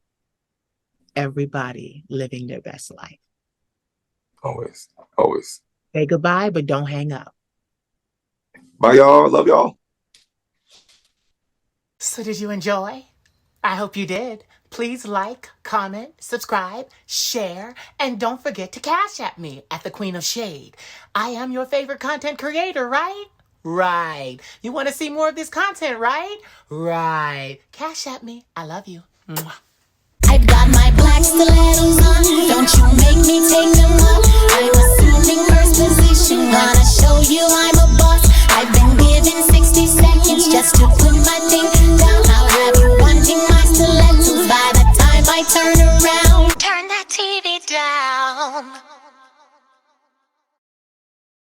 everybody living their best life. Always. Always. Say goodbye, but don't hang up. Bye, y'all. Love y'all. So did you enjoy? I hope you did. Please like, comment, subscribe, share, and don't forget to cash at me at the Queen of Shade. I am your favorite content creator, right? Right. You want to see more of this content, right? Right. Cash at me. I love you. Mwah. I've got my black stilettos on. Don't you make me take them off. I was